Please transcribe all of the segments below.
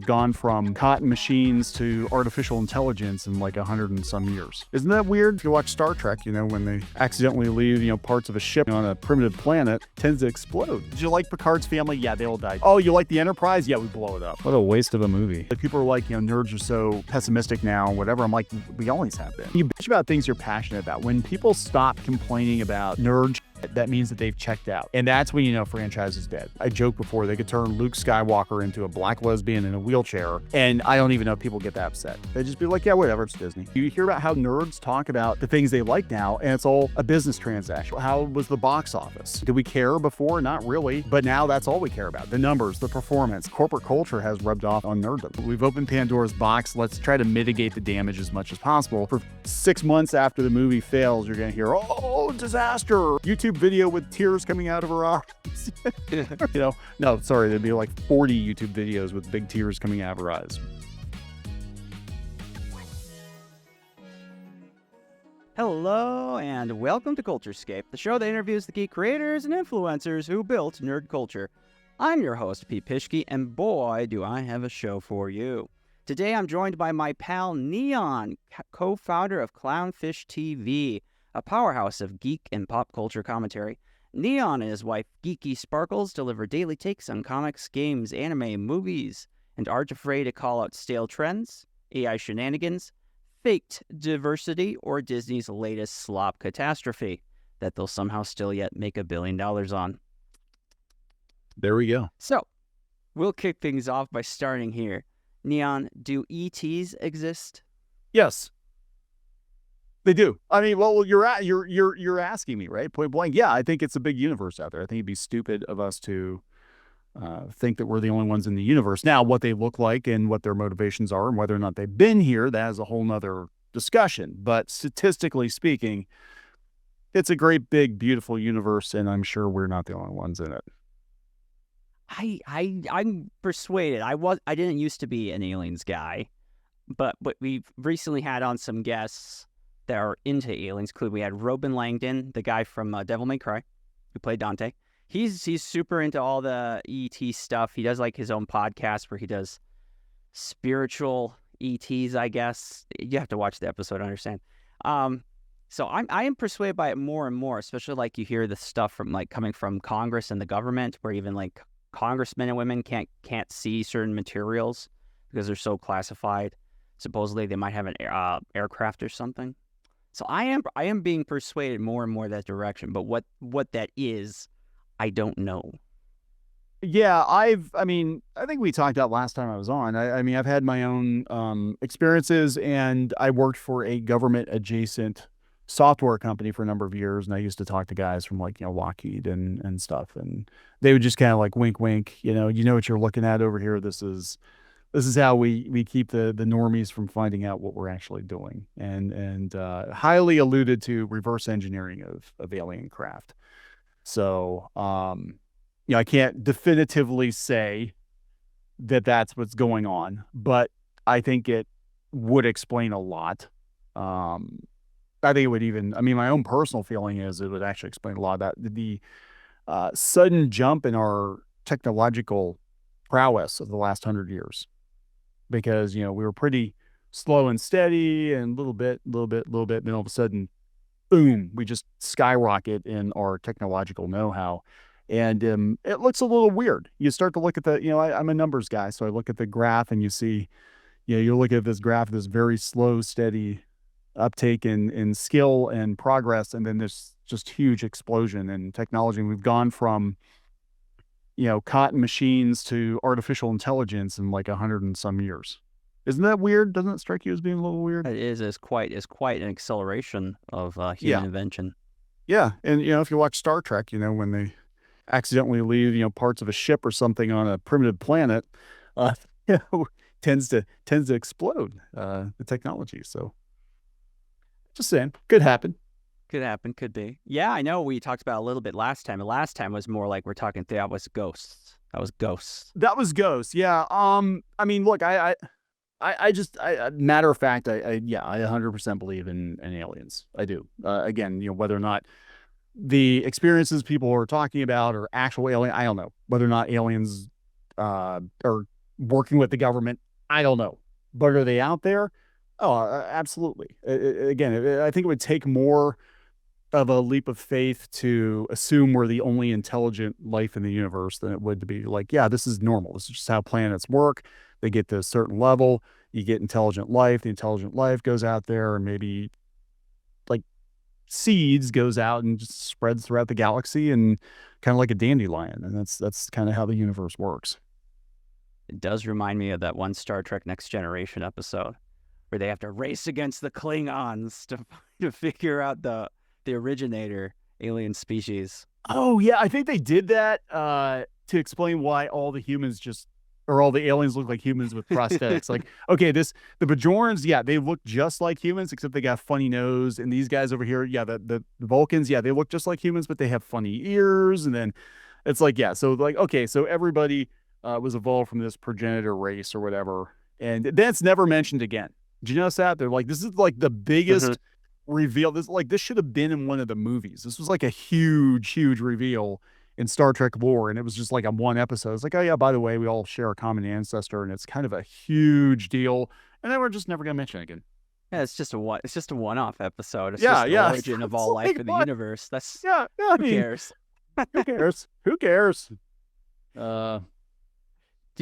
we've gone from cotton machines to artificial intelligence in like 100 and some years. Isn't that weird? If you watch Star Trek, when they accidentally leave, parts of a ship on a primitive planet, it tends to explode. Did you like Picard's family? Yeah, they all died. Oh, you like the Enterprise? Yeah, we blow it up. What a waste of a movie. Like, people are like, nerds are so pessimistic now, whatever. I'm like, we always have been. You bitch about things you're passionate about. When people stop complaining about nerd, that means that they've checked out. And that's when you know franchise is dead. I joked before they could turn Luke Skywalker into a black lesbian in a wheelchair, and I don't even know if people get that upset. They just be like, yeah, whatever, it's Disney. You hear about how nerds talk about the things they like now, and it's all a business transaction. How was the box office? Did we care before? Not really. But now that's all we care about. The numbers, the performance. Corporate culture has rubbed off on nerddom. We've opened Pandora's box. Let's try to mitigate the damage as much as possible. For 6 months after the movie fails, you're gonna hear, oh, disaster. YouTube video with tears coming out of her eyes. No, sorry, there'd be like 40 YouTube videos with big tears coming out of her eyes. Hello, and welcome to CultureScape, the show that interviews the geek creators and influencers who built nerd culture. I'm your host, Pischke, and boy, do I have a show for you. Today, I'm joined by my pal Kneon, co-founder of ClownfishTV, a powerhouse of geek and pop culture commentary. Kneon and his wife, Geeky Sparkles, deliver daily takes on comics, games, anime, movies, and aren't afraid to call out stale trends, AI shenanigans, faked diversity, or Disney's latest slop catastrophe that they'll somehow still yet make $1 billion on. There we go. So, we'll kick things off by starting here. Kneon, do ETs exist? Yes. They do. I mean, well, you're asking me, right? Point blank. Yeah, I think it's a big universe out there. I think it'd be stupid of us to think that we're the only ones in the universe. Now, what they look like and what their motivations are and whether or not they've been here, that is a whole nother discussion. But statistically speaking, it's a great, big, beautiful universe, and I'm sure we're not the only ones in it. I'm persuaded. I didn't used to be an aliens guy, but we've recently had on some guests that are into aliens. We had Robin Langdon, the guy from Devil May Cry, who played Dante. He's super into all the ET stuff. He does like his own podcast where he does spiritual ETs, I guess. You have to watch the episode to understand. So I am persuaded by it more and more, especially like you hear the stuff from like coming from Congress and the government, where even like congressmen and women can't see certain materials because they're so classified. Supposedly they might have an aircraft or something. So I am being persuaded more and more that direction, but what that is, I don't know. Yeah, I think we talked about last time I was on. I've had my own experiences, and I worked for a government adjacent software company for a number of years, and I used to talk to guys from like, Lockheed and stuff, and they would just kind of like wink, wink, you know what you're looking at over here. This is how we keep the normies from finding out what we're actually doing, and highly alluded to reverse engineering of alien craft. So, I can't definitively say that that's what's going on, but I think it would explain a lot. I think it would even, my own personal feeling is it would actually explain a lot of that. The sudden jump in our technological prowess of the last 100 years. Because, we were pretty slow and steady and little bit, and then all of a sudden, boom, we just skyrocket in our technological know-how. And it looks a little weird. You start to look at the, I'm a numbers guy, so I look at the graph and you see, you look at this graph, this very slow, steady uptake in skill and progress, and then this just huge explosion in technology. And we've gone from cotton machines to artificial intelligence in like 100 and some years. Isn't that weird? Doesn't it strike you as being a little weird? It is. It's quite an acceleration of human invention. Yeah, and if you watch Star Trek, when they accidentally leave parts of a ship or something on a primitive planet, tends to explode the technology. So, just saying, could happen. Could happen, could be. Yeah, I know we talked about a little bit last time. The last time was more like we're talking, that was ghosts. That was ghosts, yeah. Look, I just, matter of fact, I 100% believe in aliens. I do. Again, whether or not the experiences people are talking about are actual alien, I don't know. Whether or not aliens are working with the government? I don't know. But are they out there? Oh, absolutely. Again, I think it would take more of a leap of faith to assume we're the only intelligent life in the universe than it would to be like, yeah, this is normal. This is just how planets work. They get to a certain level, you get intelligent life. The intelligent life goes out there and maybe like seeds goes out and just spreads throughout the galaxy and kind of like a dandelion. And that's kind of how the universe works. It does remind me of that one Star Trek Next Generation episode where they have to race against the Klingons to figure out the originator alien species. Oh yeah, I think they did that to explain why all the humans just or all the aliens look like humans with prosthetics. Like, okay, the Bajorans, yeah, they look just like humans, except they got funny nose. And these guys over here, yeah, the Vulcans, yeah, they look just like humans, but they have funny ears. And then it's like, yeah, so like, okay, so everybody was evolved from this progenitor race or whatever. And then it's never mentioned again. Did you notice that? They're like, this is like the biggest reveal. This should have been in one of the movies. This was like a huge reveal in Star Trek lore, and it was just like a one episode. It's like, oh yeah, by the way, we all share a common ancestor, and it's kind of a huge deal. And then we're just never gonna mention it again. Yeah, it's just a one-off episode. It's Yeah, just the yeah. origin of all life in the universe. That's yeah. I who mean, cares? who cares? Who cares? Do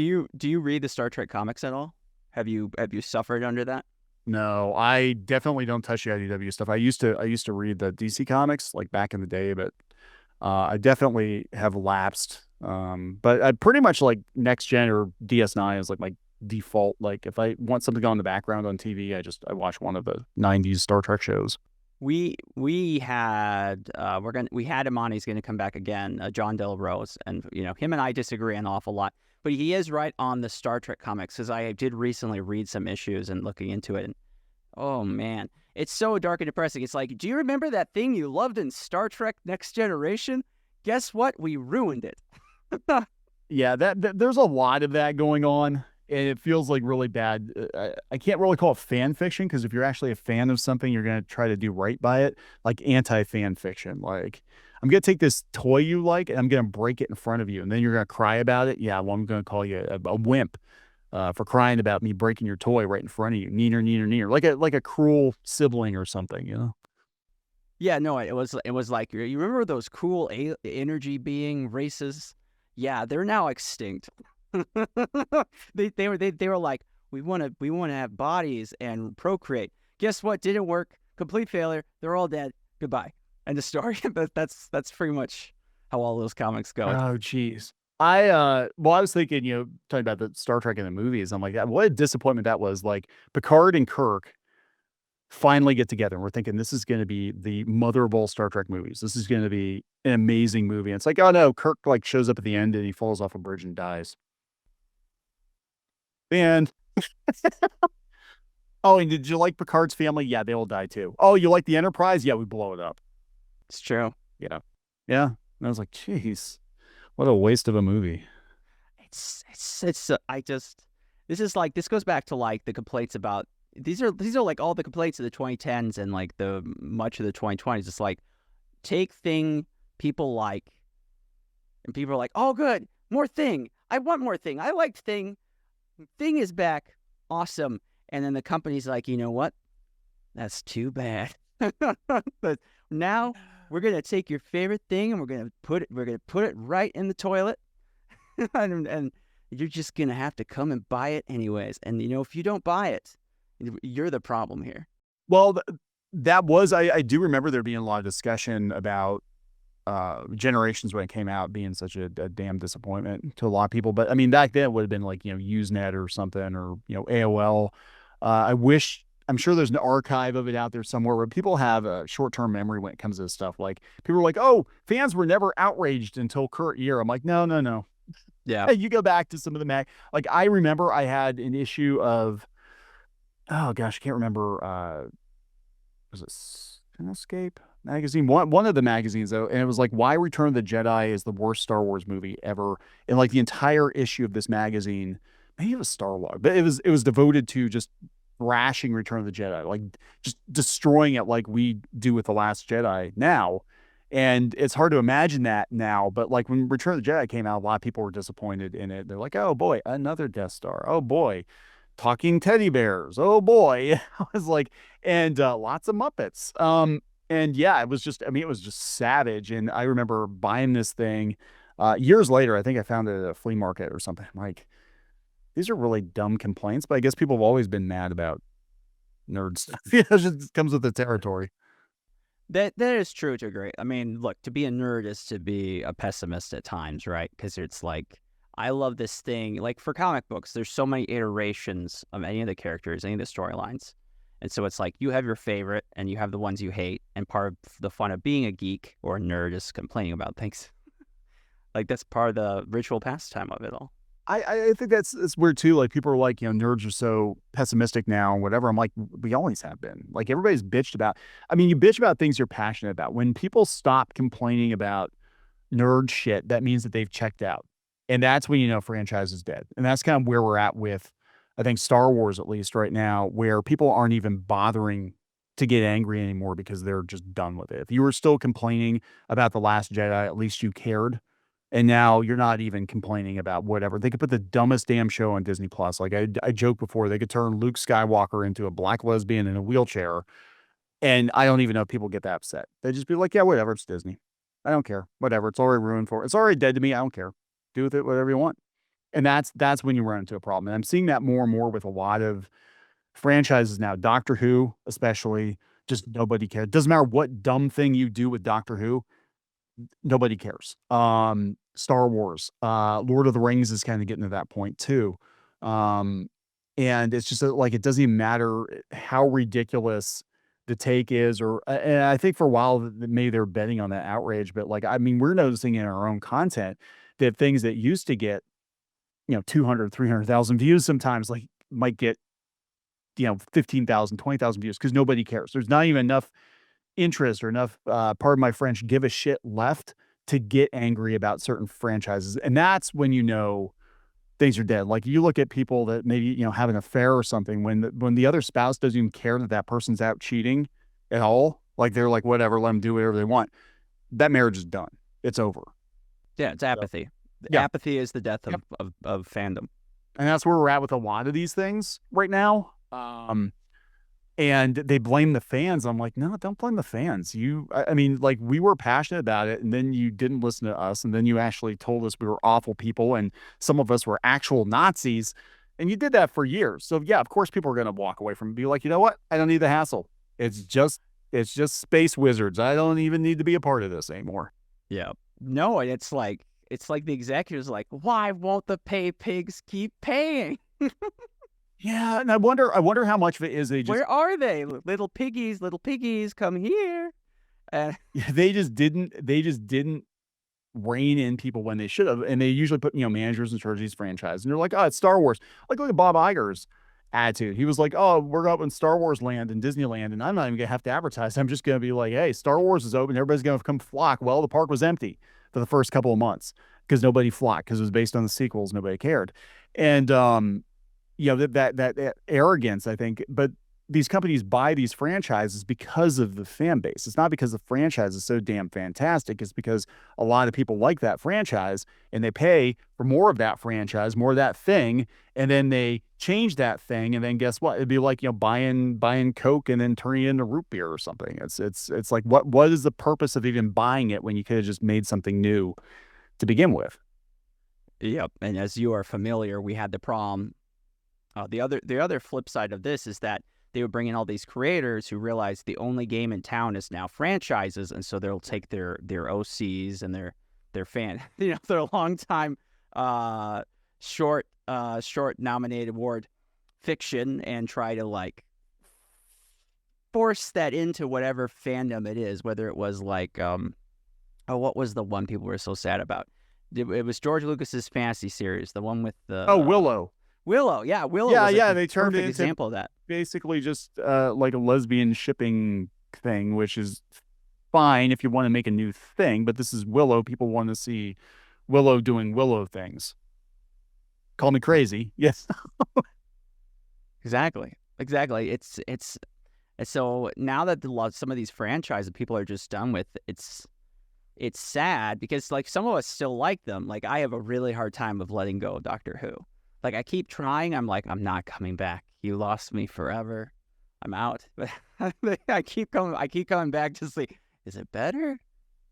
you read the Star Trek comics at all? Have you suffered under that? No, I definitely don't touch the IDW stuff. I used to read the DC comics like back in the day, but I definitely have lapsed. But I pretty much like Next Gen or DS9 is like my default. Like if I want something on the background on TV, I watch one of the '90s Star Trek shows. We had Imani's going to come back again, John Del Rose, and him and I disagree an awful lot, but he is right on the Star Trek comics because I did recently read some issues and looking into it. And, oh man, it's so dark and depressing. It's like, do you remember that thing you loved in Star Trek Next Generation? Guess what? We ruined it. Yeah, that there's a lot of that going on. And it feels like really bad. I can't really call it fan fiction because if you're actually a fan of something, you're going to try to do right by it, like anti-fan fiction. Like, I'm going to take this toy you like and I'm going to break it in front of you. And then you're going to cry about it. Yeah, well, I'm going to call you a wimp for crying about me breaking your toy right in front of you. Neener, neener, neener. Like a cruel sibling or something, you know? Yeah, no, it was like, you remember those cool energy being races? Yeah, they're now extinct. they were like, we want to have bodies and procreate. Guess what? Didn't work. Complete failure. They're all dead. Goodbye. End of story. That's pretty much how all those comics go. Oh, geez. I was thinking, talking about the Star Trek in the movies. I'm like, what a disappointment that was. Like Picard and Kirk finally get together, and we're thinking this is going to be the mother of all Star Trek movies. This is going to be an amazing movie. And it's like, oh no, Kirk like shows up at the end and he falls off a bridge and dies. And oh, and did you like Picard's family? Yeah, they all die too. Oh, you like the Enterprise? Yeah, we blow it up. It's true. Yeah. And I was like, geez, what a waste of a movie. This goes back to like the complaints about these are like all the complaints of the 2010s and like the much of the 2020s. It's like take thing people like, and people are like, oh good, more Thing. I want more Thing. I liked Thing. Thing is back. Awesome. And then the company's like, you know what? That's too bad. But now we're going to take your favorite thing and we're going to put it right in the toilet. and you're just going to have to come and buy it anyways. And if you don't buy it, you're the problem here. Well, that was, I do remember there being a lot of discussion about Generations when it came out being such a damn disappointment to a lot of people. But I mean, back then it would have been like, Usenet or something, or, AOL. I'm sure there's an archive of it out there somewhere where people have a short-term memory when it comes to this stuff. Like people are like, oh, fans were never outraged until current year. I'm like, no. Yeah. You go back to some of the like I remember I had an issue of, oh gosh, I can't remember, was it CultureScape magazine? One of the magazines though, and it was like why Return of the Jedi is the worst Star Wars movie ever. And like the entire issue of this magazine, maybe it was Star Wars, but it was devoted to just thrashing Return of the Jedi, like just destroying it like we do with The Last Jedi now. And it's hard to imagine that now, but like when Return of the Jedi came out, a lot of people were disappointed in it. They're like, "Oh boy, another Death Star. Oh boy, talking teddy bears. Oh boy." I was like, and lots of Muppets. And yeah, it was just, I mean, it was just savage. And I remember buying this thing years later. I think I found it at a flea market or something. I'm like, these are really dumb complaints, but I guess people have always been mad about nerd stuff. Yeah, it just comes with the territory. That is true to a great. I mean, look, to be a nerd is to be a pessimist at times, right? Because it's like I love this thing. Like for comic books, there's so many iterations of any of the characters, any of the storylines, and so it's like you have your favorite and you have the ones you hate. And part of the fun of being a geek or a nerd is complaining about things. Like that's part of the ritual pastime of it all. I think that's it's weird too. Like people are like, nerds are so pessimistic now and whatever. I'm like, we always have been. Like everybody's bitched about. I mean, you bitch about things you're passionate about. When people stop complaining about nerd shit, that means that they've checked out. And that's when you know franchise is dead. And that's kind of where we're at with, I think, Star Wars, at least right now, where people aren't even bothering to get angry anymore because they're just done with it. If you were still complaining about The Last Jedi, at least you cared. And now you're not even complaining about whatever. They could put the dumbest damn show on Disney Plus. Like I joked before, they could turn Luke Skywalker into a black lesbian in a wheelchair. And I don't even know if people get that upset. They just be like, yeah, whatever, it's Disney. I don't care. Whatever. It's already ruined for it's already dead to me. I don't care. Do with it whatever you want. And that's when you run into a problem. And I'm seeing that more and more with a lot of franchises now. Doctor Who, especially, just nobody cares. Doesn't matter what dumb thing you do with Doctor Who, nobody cares. Star Wars, Lord of the Rings is kind of getting to that point too. Um, and it's just like it doesn't even matter how ridiculous the take is, or and I think for a while maybe they're betting on that outrage, but like I mean, we're noticing in our own content that things that used to get 200, 300,000 views sometimes like might get 15,000, 20,000 views because nobody cares. There's not even enough interest or enough, pardon my French, give a shit left to get angry about certain franchises. And that's when you know things are dead. Like you look at people that maybe, have an affair or something when the other spouse doesn't even care that that person's out cheating at all. Like they're like, whatever, let them do whatever they want. That marriage is done. It's over. Yeah, it's apathy. Yeah. Apathy is the death Yep. of fandom. And that's where we're at with a lot of these things right now. And they blame the fans. I'm like, no, don't blame the fans. I mean, like we were passionate about it and then you didn't listen to us. And then you actually told us we were awful people. And some of us were actual Nazis. And you did that for years. So yeah, of course people are going to walk away from it and be like, you know what? I don't need the hassle. It's just space wizards. I don't even need to be a part of this anymore. Yeah. No, and it's like the executives are like, why won't the pay pigs keep paying? Yeah. And I wonder how much of it is Where are they? Little piggies, come here. they just didn't rein in people when they should have. And they usually put, managers in charge of these franchises. And they're like, oh, it's Star Wars. Like, look at Bob Iger's attitude. He was like, oh, we're up in Star Wars land and Disneyland, and I'm not even going to have to advertise. I'm just going to be like, hey, Star Wars is open. Everybody's going to come flock. Well, the park was empty for the first couple of months because nobody flocked because it was based on the sequels. Nobody cared. And, that arrogance, I think, but these companies buy these franchises because of the fan base. It's not because the franchise is so damn fantastic. It's because a lot of people like that franchise and they pay for more of that franchise, more of that thing, and then they change that thing, and then guess what? It'd be like buying Coke and then turning it into root beer or something. It's like what is the purpose of even buying it when you could have just made something new to begin with? Yep. And as you are familiar, we had the problem. The other flip side of this is that they would bring in all these creators who realize the only game in town is now franchises, and so they'll take their OCs and their fan, their long time short nominated award fiction and try to like force that into whatever fandom it is, whether it was like what was the one people were so sad about? It was George Lucas's fantasy series, the one with the Willow. Willow, yeah, Willow. Yeah, was yeah, they turned it into example of that. Basically just like a lesbian shipping thing, which is fine if you want to make a new thing, but this is Willow. People want to see Willow doing Willow things. Call me crazy. Yes. Exactly. It's so now that some of these franchises people are just done with, it's it's sad because like some of us still like them. Like I have a really hard time of letting go of Doctor Who. Like I keep trying. I'm like, I'm not coming back. You lost me forever. I'm out. But I keep coming back to see, is it better?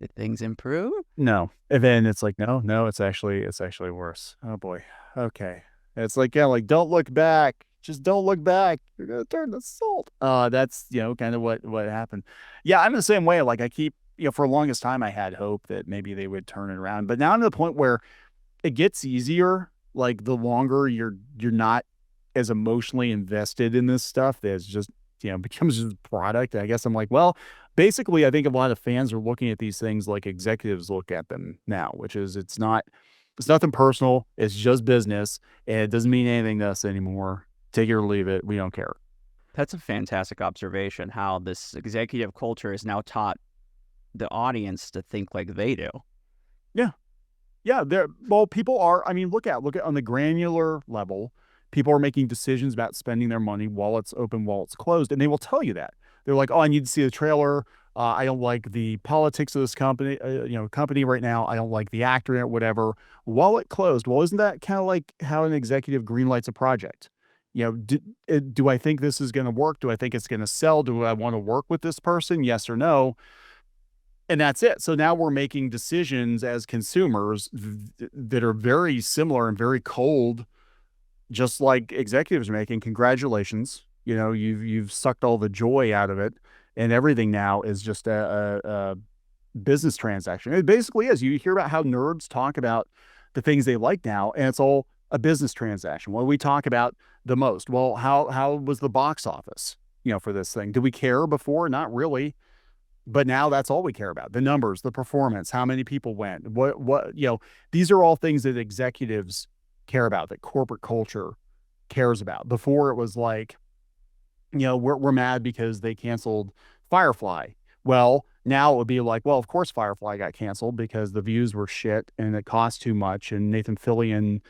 Did things improve? No. And then it's like, no, it's actually worse. Oh boy. Okay. It's like, yeah, like don't look back. Just don't look back. You're gonna turn to salt. That's kind of what happened. Yeah, I'm the same way. Like I keep, for the longest time I had hope that maybe they would turn it around. But now I'm to the point where it gets easier. Like the longer you're not as emotionally invested in this stuff, that's just, becomes just a product. I guess I'm like, well, basically, I think a lot of fans are looking at these things like executives look at them now, which is it's nothing personal. It's just business, and it doesn't mean anything to us anymore. Take it or leave it. We don't care. That's a fantastic observation. How this executive culture has now taught the audience to think like they do. Yeah. Yeah, people are, I mean, look at on the granular level, people are making decisions about spending their money while it's open, while it's closed, and they will tell you that. They're like, "Oh, I need to see the trailer. I don't like the politics of this company right now. I don't like the actor in it, whatever." While it closed, well, isn't that kind of like how an executive greenlights a project? Do I think this is going to work? Do I think it's going to sell? Do I want to work with this person? Yes or no? And that's it. So now we're making decisions as consumers that are very similar and very cold, just like executives are making. Congratulations. You've sucked all the joy out of it, and everything now is just a business transaction. It basically is. You hear about how nerds talk about the things they like now, and it's all a business transaction. What do we talk about the most? Well, how was the box office, for this thing? Did we care before? Not really. But now that's all we care about. The numbers, the performance, how many people went, these are all things that executives care about, that corporate culture cares about. Before it was like, we're mad because they canceled Firefly. Well, now it would be like, well, of course Firefly got canceled because the views were shit and it cost too much, and Nathan Fillion,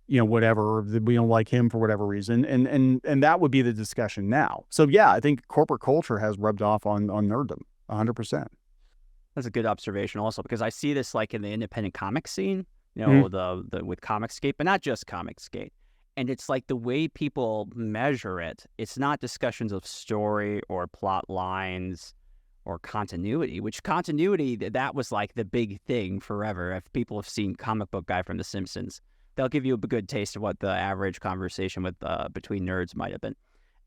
whatever, we don't like him for whatever reason. And that would be the discussion now. So yeah, I think corporate culture has rubbed off on nerddom 100%. That's a good observation also, because I see this like in the independent comic scene, Mhm. the with ComicsGate, but not just ComicsGate. And it's like the way people measure it, it's not discussions of story or plot lines or continuity, which continuity, that was like the big thing forever. If people have seen Comic Book Guy from The Simpsons, they'll give you a good taste of what the average conversation with between nerds might have been.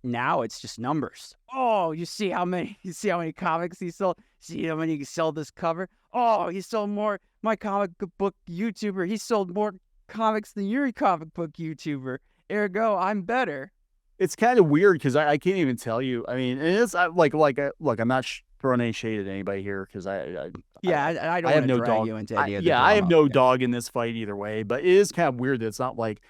Now it's just numbers. Oh, you see how many comics he sold? See how many he sold this cover? Oh, he sold more. My comic book YouTuber, he sold more comics than your comic book YouTuber. Ergo, I'm better. It's kind of weird because I can't even tell you. I mean, it is look, I'm not throwing any shade at anybody here because Yeah, I don't I have want to no drag dog. you into any of the I have drama. no Yeah. dog in this fight either way. But it is kind of weird that it's not like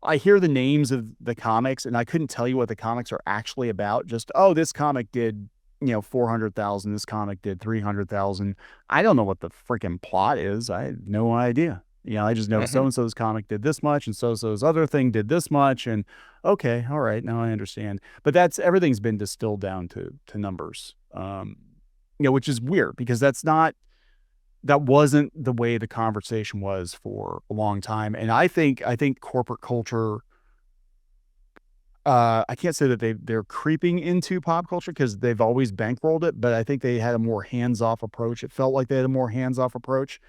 I hear the names of the comics and I couldn't tell you what the comics are actually about. Just, oh, this comic did 400,000. This comic did 300,000. I don't know what the freaking plot is. I have no idea. I just know so and so's comic did this much, and so so's other thing did this much, and okay, all right, now I understand. But everything's been distilled down to numbers, which is weird because that wasn't the way the conversation was for a long time. And I think corporate culture, I can't say that they're creeping into pop culture because they've always bankrolled it, but I think they had a more hands-off approach. It felt like they had a more hands-off approach.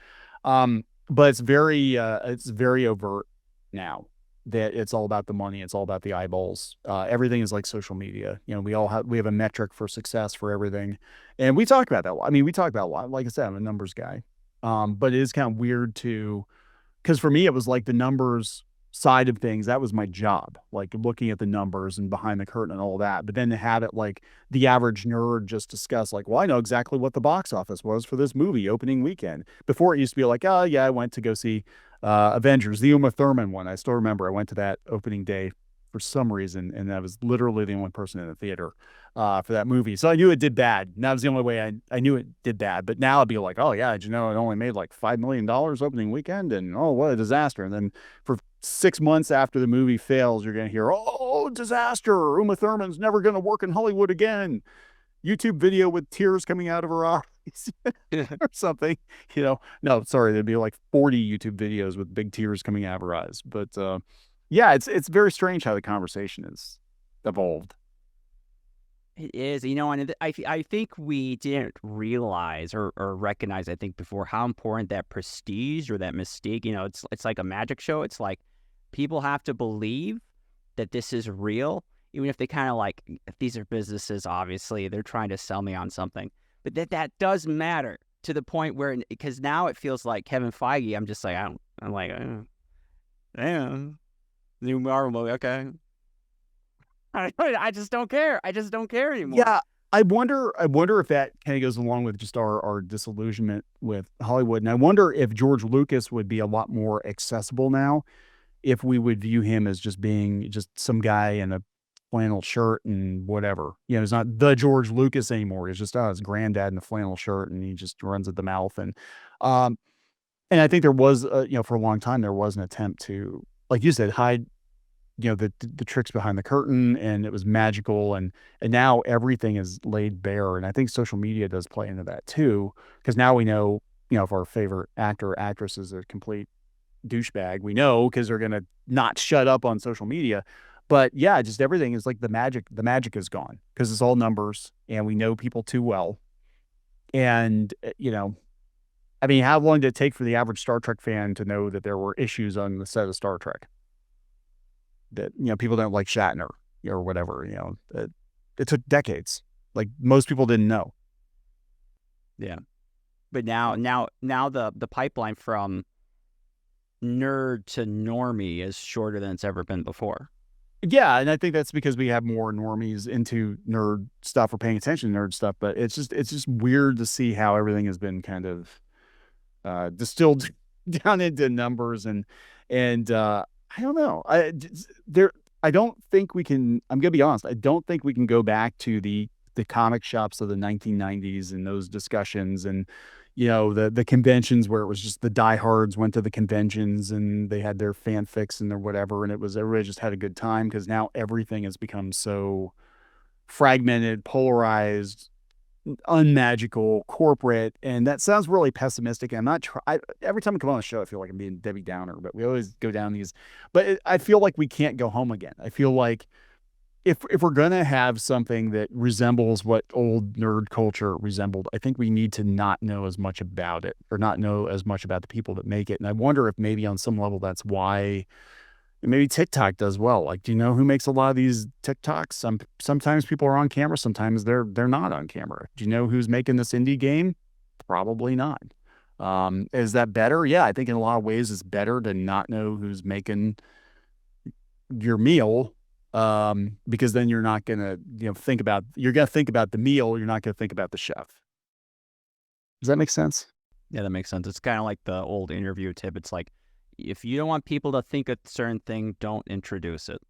But it's very overt now that it's all about the money. It's all about the eyeballs. Everything is like social media. We have a metric for success for everything. And we talk about that a lot. I mean, we talk about a lot. Like I said, I'm a numbers guy. But it is kind of weird because for me, it was like the numbers side of things. That was my job, like looking at the numbers and behind the curtain and all that. But then to have it like the average nerd just discuss like, well, I know exactly what the box office was for this movie opening weekend. Before it used to be like, oh yeah, I went to go see Avengers, the Uma Thurman one. I still remember I went to that opening day for some reason, and I was literally the only person in the theater for that movie. So I knew it did bad. And that was the only way I knew it did bad. But now I'd be like, oh yeah, did you know it only made like $5 million opening weekend? And oh, what a disaster. And then for 6 months after the movie fails, you're going to hear, oh, disaster. Uma Thurman's never going to work in Hollywood again. YouTube video with tears coming out of her eyes. or something. No, sorry, there'd be like 40 YouTube videos with big tears coming out of her eyes. But yeah, it's very strange how the conversation has evolved. It is, and I think we didn't realize or recognize, I think, before how important that prestige or that mystique, it's like a magic show. It's like people have to believe that this is real, even if they kind of like, these are businesses, obviously, they're trying to sell me on something. But that does matter to the point where, because now it feels like Kevin Feige, I'm just like, I'm like, damn, new Marvel movie, okay. I just don't care. I just don't care anymore. Yeah, I wonder if that kind of goes along with just our disillusionment with Hollywood. And I wonder if George Lucas would be a lot more accessible now if we would view him as just being just some guy in a flannel shirt and whatever. It's not the George Lucas anymore. It's just his granddad in a flannel shirt and he just runs at the mouth. Um and I think there was for a long time there was an attempt to, like you said, hide the tricks behind the curtain, and it was magical, and now everything is laid bare, and I think social media does play into that too, because now we know, if our favorite actor or actress is a complete douchebag, we know because they're gonna not shut up on social media. But yeah, just everything is like the magic is gone because it's all numbers, and we know people too well. And I mean, how long did it take for the average Star Trek fan to know that there were issues on the set of Star Trek? That people don't like Shatner or whatever. It took decades. Like most people didn't know. Yeah. But now the pipeline from nerd to normie is shorter than it's ever been before. Yeah, and I think that's because we have more normies into nerd stuff or paying attention to nerd stuff. But it's just weird to see how everything has been kind of distilled down into numbers and I don't know. I don't think we can. I'm gonna be honest. I don't think we can go back to the comic shops of the 1990s and those discussions and the conventions where it was just the diehards went to the conventions and they had their fanfics and their whatever, and it was everybody just had a good time, because now everything has become so fragmented, polarized, unmagical, corporate, and that sounds really pessimistic. I'm not every time I come on the show, I feel like I'm being Debbie Downer, but we always go down these. But I feel like we can't go home again. I feel like if we're gonna have something that resembles what old nerd culture resembled, I think we need to not know as much about it, or not know as much about the people that make it. And I wonder if maybe on some level that's why maybe TikTok does well. Like, do you know who makes a lot of these TikToks? Sometimes people are on camera, sometimes they're not on camera. Do you know who's making this indie game? Probably not. Is that better? Yeah, I think in a lot of ways it's better to not know who's making your meal. Because then you're not gonna, you're gonna think about the meal, you're not gonna think about the chef. Does that make sense? Yeah, that makes sense. It's kind of like the old interview tip. It's like, if you don't want people to think a certain thing, don't introduce it.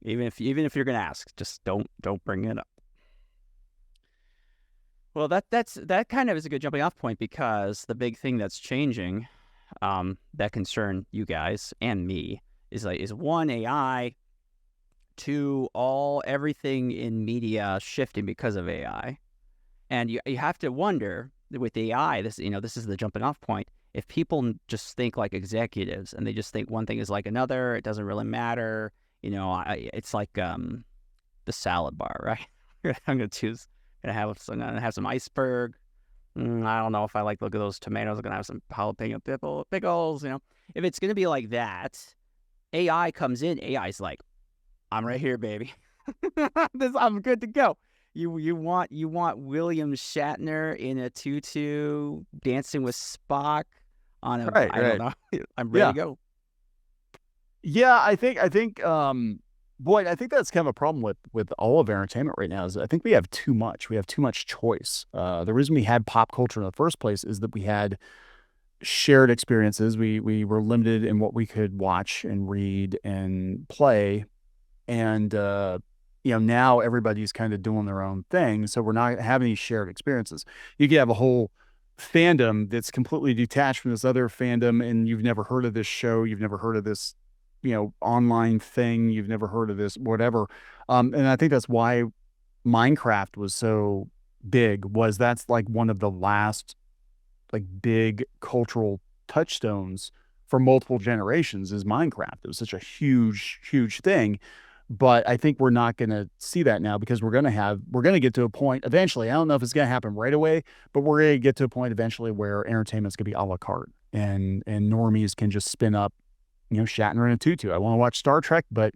Even if you're gonna ask, just don't bring it up. Well, that kind of is a good jumping off point, because the big thing that's changing, that concern you guys and me, is one, AI, two, everything in media shifting because of AI. And you have to wonder with AI, this is the jumping off point. If people just think like executives and they just think one thing is like another, it doesn't really matter. It's like the salad bar, right? I'm gonna have some iceberg. I don't know if I like the look of those tomatoes. I'm gonna have some jalapeno pickles. If it's gonna be like that, AI comes in. AI's like, I'm right here, baby. I'm good to go. You want William Shatner in a tutu dancing with Spock on a Right, I don't know. I'm ready Yeah. to go. Yeah, boy, I think that's kind of a problem with all of entertainment right now, is I think we have too much. We have too much choice. The reason we had pop culture in the first place is that we had shared experiences. We were limited in what we could watch and read and play. And now everybody's kind of doing their own thing, so we're not having these shared experiences. You could have a whole fandom that's completely detached from this other fandom, and you've never heard of this show, you've never heard of this online thing, you've never heard of this whatever. And I think that's why Minecraft was so big was that's like one of the last like big cultural touchstones for multiple generations is Minecraft. It was such a huge thing. But I think we're not going to see that now because we're going to get to a point eventually. I don't know if it's going to happen right away, but we're going to get to a point eventually where entertainment's going to be a la carte and normies can just spin up, Shatner in a tutu. I want to watch Star Trek, but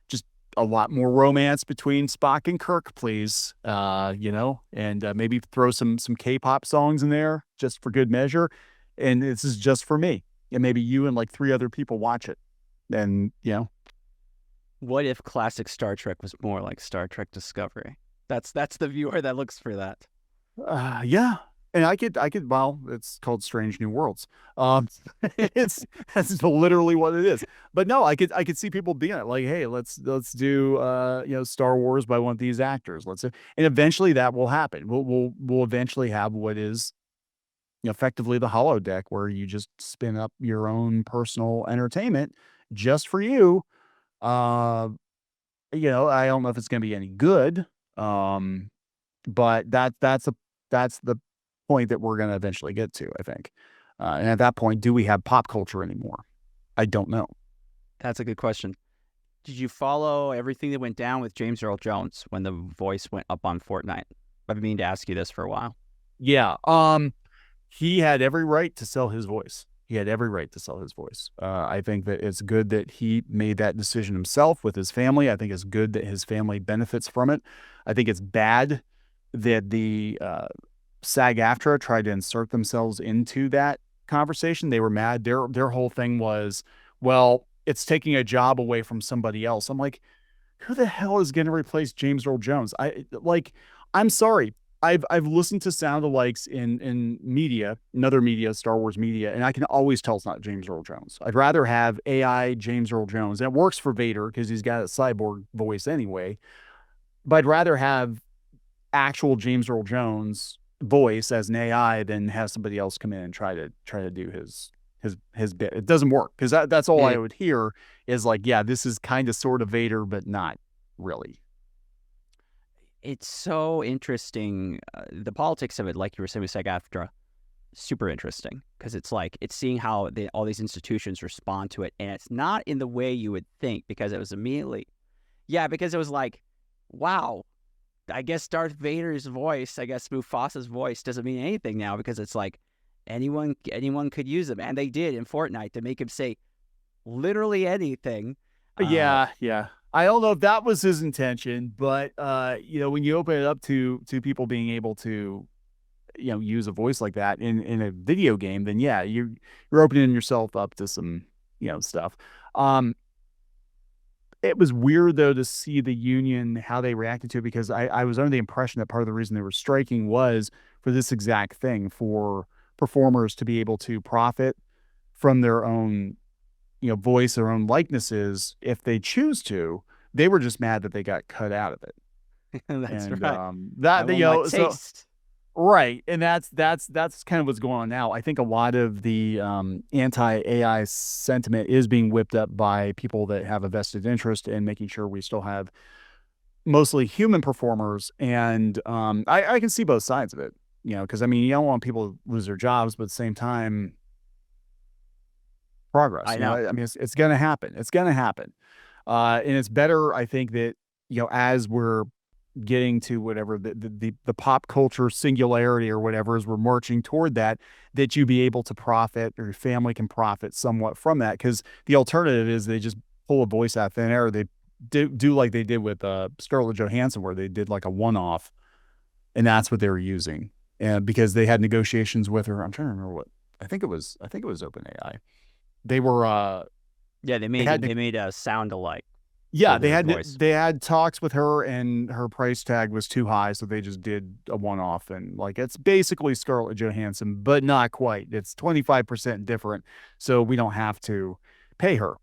just a lot more romance between Spock and Kirk, please. And maybe throw some K-pop songs in there just for good measure. And this is just for me. And maybe you and like 3 other people watch it. And, What if classic Star Trek was more like Star Trek Discovery? That's the viewer that looks for that. Yeah. And well, it's called Strange New Worlds. Um, it's that's literally what it is. But no, I could see people being it like, hey, let's do Star Wars by one of these actors. And eventually that will happen. We'll eventually have what is effectively the holodeck where you just spin up your own personal entertainment just for you. Uh, I don't know if it's going to be any good. Um, but that's the point that we're going to eventually get to, I think. And at that point, do we have pop culture anymore? I don't know. That's a good question. Did you follow everything that went down with James Earl Jones when the voice went up on Fortnite? I've been meaning to ask you this for a while. Yeah. He had every right to sell his voice. He had every right to sell his voice. I think that it's good that he made that decision himself with his family. I think it's good that his family benefits from it. I think it's bad that the SAG-AFTRA tried to insert themselves into that conversation. They were mad. Their whole thing was, well, it's taking a job away from somebody else. I'm like, who the hell is going to replace James Earl Jones? I'm sorry. I've listened to sound alikes in media, in other media, Star Wars media, and I can always tell it's not James Earl Jones. I'd rather have AI James Earl Jones. And it works for Vader because he's got a cyborg voice anyway. But I'd rather have actual James Earl Jones voice as an AI than have somebody else come in and try to do his bit. It doesn't work because that's all I would hear is like, yeah, this is kind of sort of Vader, but not really. It's so interesting. The politics of it, like you were saying with SAG-AFTRA, super interesting because it's like it's seeing how all these institutions respond to it, and it's not in the way you would think because it was immediately, because it was like, wow, I guess Darth Vader's voice, I guess Mufasa's voice doesn't mean anything now because it's like anyone could use them, and they did in Fortnite to make him say literally anything. Yeah. I don't know if that was his intention, but when you open it up to people being able to, use a voice like that in a video game, then yeah, you're opening yourself up to some, stuff. It was weird though to see the union how they reacted to it because I was under the impression that part of the reason they were striking was for this exact thing, for performers to be able to profit from their own voice, their own likenesses if they choose to. They were just mad that they got cut out of it. That's And right. that I want my taste. right. And that's kind of what's going on now. I think a lot of the anti-AI sentiment is being whipped up by people that have a vested interest in making sure we still have mostly human performers. And I can see both sides of it, because I mean, you don't want people to lose their jobs, but at the same time, progress. I know. I mean, it's going to happen. It's going to happen. And it's better, I think, that as we're getting to whatever the pop culture singularity or whatever, as we're marching toward that you be able to profit or your family can profit somewhat from that. Because the alternative is they just pull a voice out of thin air. They do like they did with Scarlett Johansson, where they did like a one-off, and that's what they were using. And because they had negotiations with her, I'm trying to remember what I think it was. I think it was OpenAI. They were They made a sound alike. yeah, they had talks with her, and her price tag was too high, so they just did a one-off, and like it's basically Scarlett Johansson, but not quite. It's 25% different, so we don't have to pay her.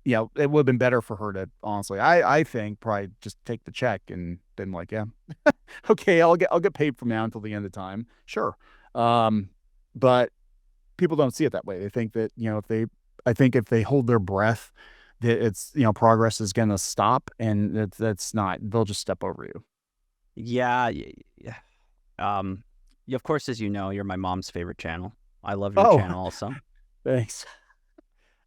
It would have been better for her to honestly, I think, probably just take the check and then like, yeah, okay, I'll get paid from now until the end of time, sure. But people don't see it that way. They think that if they hold their breath, that it's progress is going to stop, and that's not. They'll just step over you. Yeah, yeah. Of course, as you know, you're my mom's favorite channel. I love your Oh, channel also. thanks.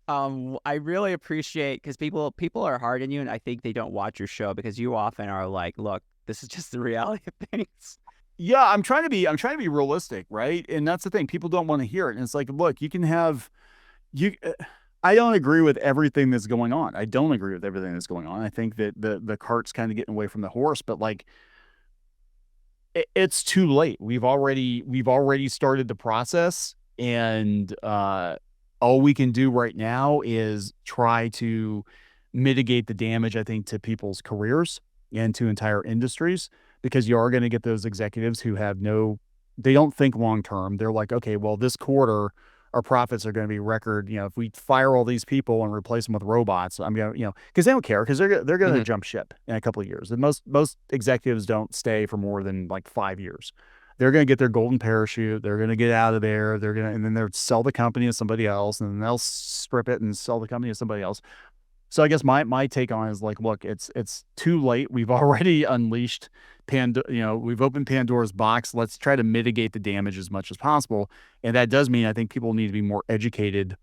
I really appreciate because people are hard on you, and I think they don't watch your show because you often are like, look, this is just the reality of things. Yeah, I'm trying to be realistic, right? And that's the thing. People don't want to hear it. And it's like, look, you can have you I don't agree with everything that's going on. I don't agree with everything that's going on. I think that the cart's kind of getting away from the horse, but like it's too late. We've already started the process, and all we can do right now is try to mitigate the damage, I think, to people's careers and to entire industries, because you are going to get those executives who have no, they don't think long term. They're like, okay, well, this quarter our profits are going to be record. You know, if we fire all these people and replace them with robots, I'm going to, you know, because they don't care, because they're going to Mhm. jump ship in a couple of years. And most executives don't stay for more than like 5 years. They're going to get their golden parachute. They're going to get out of there. They're going to, and then they'll sell the company to somebody else, and then they'll strip it and sell the company to somebody else. So I guess my take on it is like, look, it's too late. We've already unleashed you know, we've opened Pandora's box. Let's try to mitigate the damage as much as possible. And that does mean I think people need to be more educated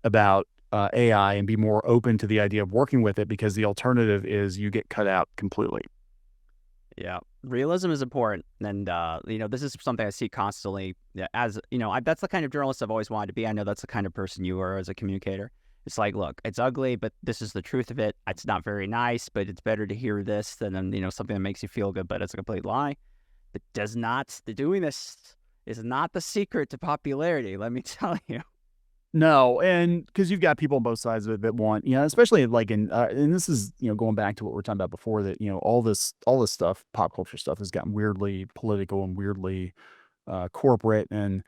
about AI and be more open to the idea of working with it, because the alternative is you get cut out completely. Yeah, realism is important, and this is something I see constantly. Yeah, as you know, that's the kind of journalist I've always wanted to be. I know that's the kind of person you are as a communicator. It's like, look, it's ugly, but this is the truth of it. It's not very nice, but it's better to hear this than something that makes you feel good, but it's a complete lie. It does not. Doing this is not the secret to popularity. Let me tell you. No, and because you've got people on both sides of it that want, you know, especially like and this is, you know, going back to what we are talking about before, that, you know, all this stuff, pop culture stuff, has gotten weirdly political and weirdly corporate. And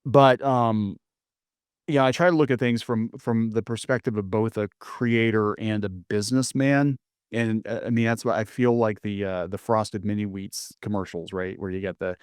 but yeah, I try to look at things from the perspective of both a creator and a businessman. And I mean, that's why I feel like the frosted mini wheats commercials, right? Where you get the,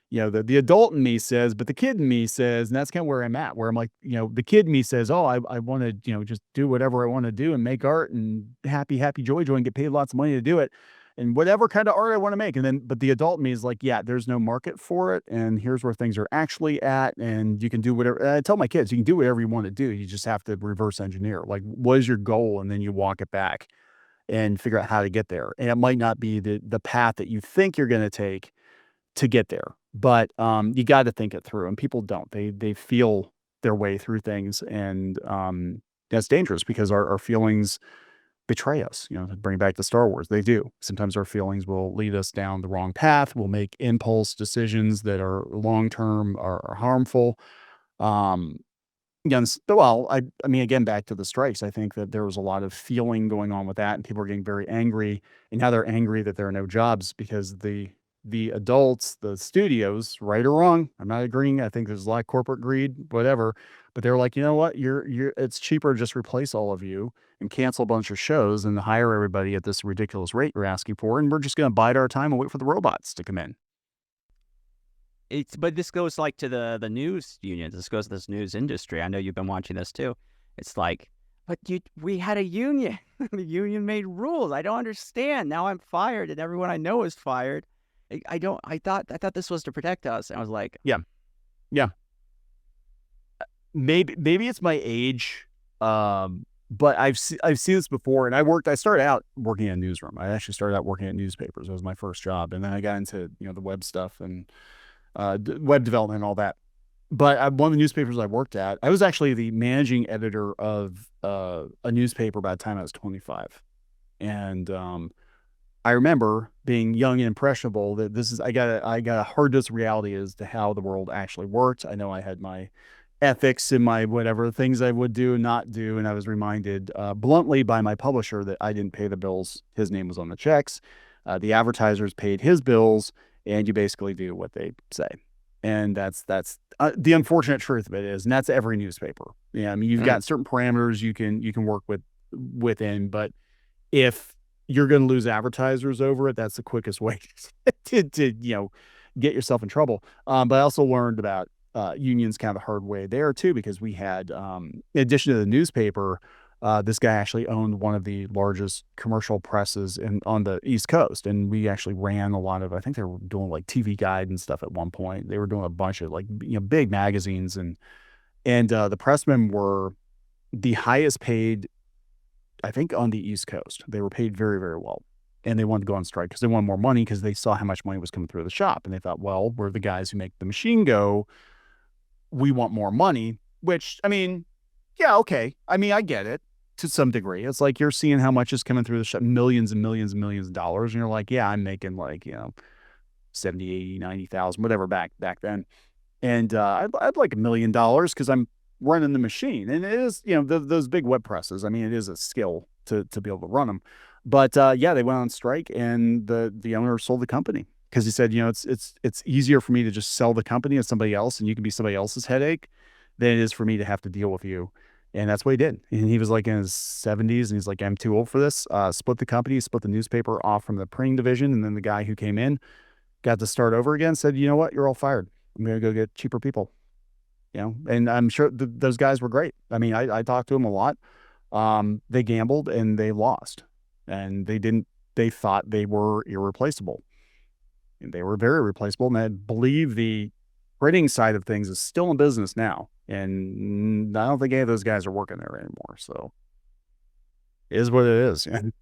you know, the adult in me says, but the kid in me says, and that's kind of where I'm at, where I'm like, you know, the kid in me says, oh, I want to, you know, just do whatever I want to do and make art and happy, joy, and get paid lots of money to do it. And whatever kind of art I want to make. And then, but the adult in me is like, yeah, there's no market for it. And here's where things are actually at. And you can do whatever. I tell my kids, you can do whatever you want to do. You just have to reverse engineer. Like, what is your goal? And then you walk it back and figure out how to get there. And it might not be the path that you think you're going to take to get there, but you got to think it through. And people don't. They feel their way through things, and that's dangerous, because our feelings betray us. You know, to bring back to Star Wars, they do. Sometimes our feelings will lead us down the wrong path. We'll make impulse decisions that are long term are harmful. Um, Against well, I mean, again, back to the strikes, I think that there was a lot of feeling going on with that, and people are getting very angry, and now they're angry that there are no jobs, because the adults, the studios, right or wrong, I'm not agreeing. I think there's a lot of corporate greed, whatever, but they're like, you know what, you're it's cheaper to just replace all of you and cancel a bunch of shows and hire everybody at this ridiculous rate you're asking for, and we're just going to bide our time and wait for the robots to come in. But this goes like to the news unions. This goes to this news industry. I know you've been watching this too. It's like, but we had a union. The union made rules. I don't understand. Now I'm fired, and everyone I know is fired. I don't. I thought this was to protect us. And I was like, Yeah, yeah. Maybe it's my age, but I've seen this before, and I started out working in a newsroom. I actually started out working at newspapers. It was my first job, and then I got into, you know, the web stuff and web development and all that. But one of the newspapers I worked at, I was actually the managing editor of a newspaper by the time I was 25, and I remember being young and impressionable that this is I got a hard dose reality as to how the world actually worked. I know I had my ethics and my whatever things I would do and not do, and I was reminded bluntly by my publisher that I didn't pay the bills. His name was on the checks. The advertisers paid his bills, and you basically do what they say. And that's the unfortunate truth of it is, and that's every newspaper. Yeah, I mean, you've mm, got certain parameters you can work within, but if you're going to lose advertisers over it, that's the quickest way to you know, get yourself in trouble. But I also learned about unions kind of the hard way there too, because we had, in addition to the newspaper, This guy actually owned one of the largest commercial presses on the East Coast, and we actually ran a lot of. I think they were doing like TV Guide and stuff at one point. They were doing a bunch of like big magazines, and the pressmen were the highest paid, I think, on the East Coast. They were paid very, very well. And they wanted to go on strike because they wanted more money because they saw how much money was coming through the shop. And they thought, well, we're the guys who make the machine go. We want more money, which, I mean, yeah, okay. I mean, I get it to some degree. It's like you're seeing how much is coming through the shop, millions and millions and millions of dollars. And you're like, yeah, I'm making like, 70, 80, 90,000, whatever back then. And I'd like $1 million because I'm running the machine. And it is, those big web presses. I mean, it is a skill to be able to run them. But yeah, they went on strike, and the owner sold the company because he said, it's easier for me to just sell the company to somebody else, and you can be somebody else's headache, than it is for me to have to deal with you. And that's what he did. And he was like in his 70s, and he's like, I'm too old for this. Split the company, split the newspaper off from the printing division, and then the guy who came in got to start over again. Said, you know what, you're all fired. I'm gonna go get cheaper people. And I'm sure those guys were great. I mean, I talked to them a lot. They gambled and they lost, and they thought they were irreplaceable, and they were very replaceable. And I believe the printing side of things is still in business now, and I don't think any of those guys are working there anymore. So it is what it is. It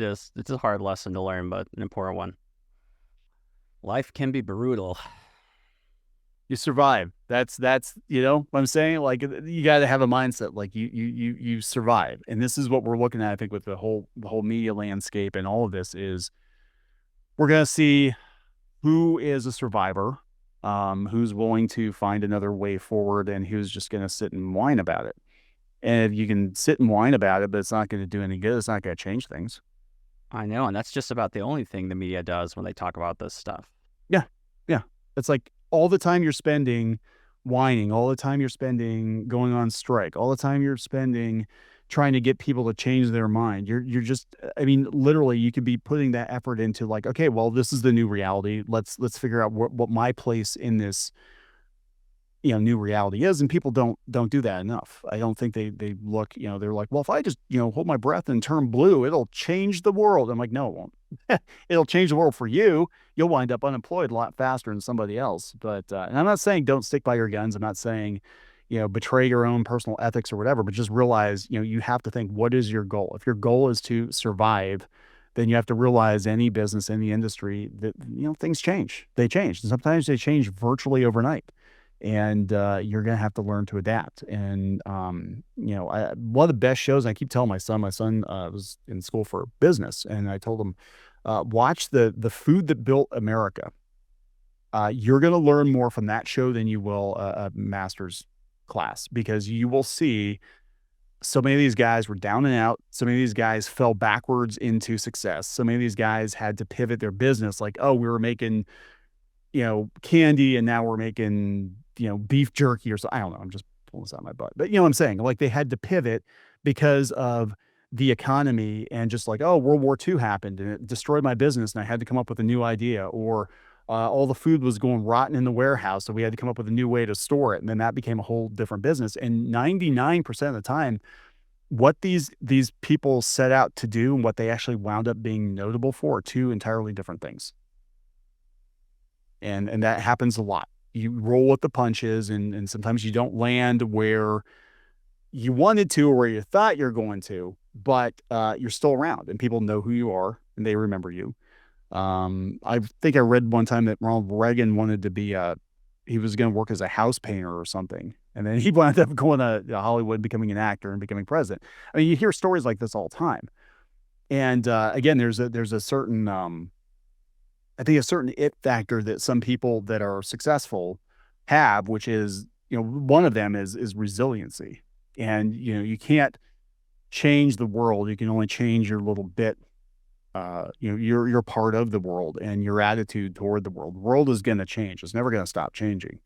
is. It's a hard lesson to learn, but an important one. Life can be brutal. You survive. That's what I'm saying. Like, you got to have a mindset like you survive, and this is what we're looking at. I think with the whole media landscape and all of this is we're gonna see who is a survivor, who's willing to find another way forward, and who's just gonna sit and whine about it. And if you can sit and whine about it, but it's not going to do any good, it's not going to change things. I know, and that's just about the only thing the media does when they talk about this stuff. Yeah, yeah. It's like all the time you're spending whining, all the time you're spending going on strike, all the time you're spending trying to get people to change their mind. You're just, I mean, literally, you could be putting that effort into like, okay, well, this is the new reality. Let's figure out what my place in this new reality is. And people don't do that enough. I don't think they look, they're like, well, if I just hold my breath and turn blue, it'll change the world. I'm like, no, it won't. It'll change the world for you. You'll wind up unemployed a lot faster than somebody else. But and I'm not saying don't stick by your guns. I'm not saying betray your own personal ethics or whatever, but just realize you have to think, what is your goal? If your goal is to survive, then you have to realize any business, any industry, that things change. They change, and sometimes they change virtually overnight. And you're gonna have to learn to adapt. And one of the best shows, I keep telling my son was in school for business, and I told him, watch the Food That Built America. You're gonna learn more from that show than you will a master's class, because you will see so many of these guys were down and out. So many of these guys fell backwards into success. So many of these guys had to pivot their business, like, oh, we were making candy, and now we're making, beef jerky or so. I don't know. I'm just pulling this out of my butt. But you know what I'm saying? Like, they had to pivot because of the economy, and just like, oh, World War II happened and it destroyed my business, and I had to come up with a new idea. Or all the food was going rotten in the warehouse, so we had to come up with a new way to store it. And then that became a whole different business. And 99% of the time, what these people set out to do and what they actually wound up being notable for are two entirely different things. And that happens a lot. You roll with the punches, and sometimes you don't land where you wanted to or where you thought you're going to, but you're still around, and people know who you are and they remember you. I think I read one time that Ronald Reagan wanted to be he was going to work as a house painter or something, and then he wound up going to Hollywood, becoming an actor, and becoming president. I mean, you hear stories like this all the time. And again, there's a certain I think a certain it factor that some people that are successful have, which is, one of them is resiliency. And, you can't change the world. You can only change your little bit. You're part of the world, and your attitude toward the world. The world is going to change. It's never going to stop changing.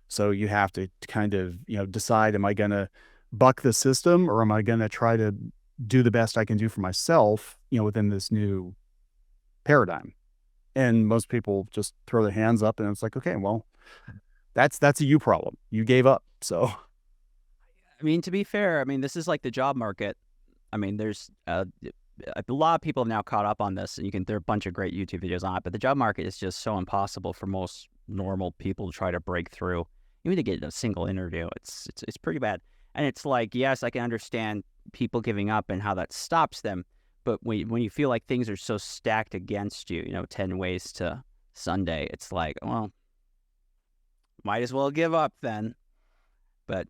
So you have to kind of, decide, am I going to buck the system, or am I going to try to do the best I can do for myself, within this new paradigm? And most people just throw their hands up, and it's like, okay, well, that's a you problem. You gave up. So I mean, to be fair, I mean, this is like the job market. I mean, there's a lot of people have now caught up on this, and there are a bunch of great YouTube videos on it. But the job market is just so impossible for most normal people to try to break through, even to get a single interview. It's pretty bad. And it's like, yes, I can understand people giving up and how that stops them. But when you feel like things are so stacked against you, 10 ways to Sunday, it's like, well, might as well give up then. But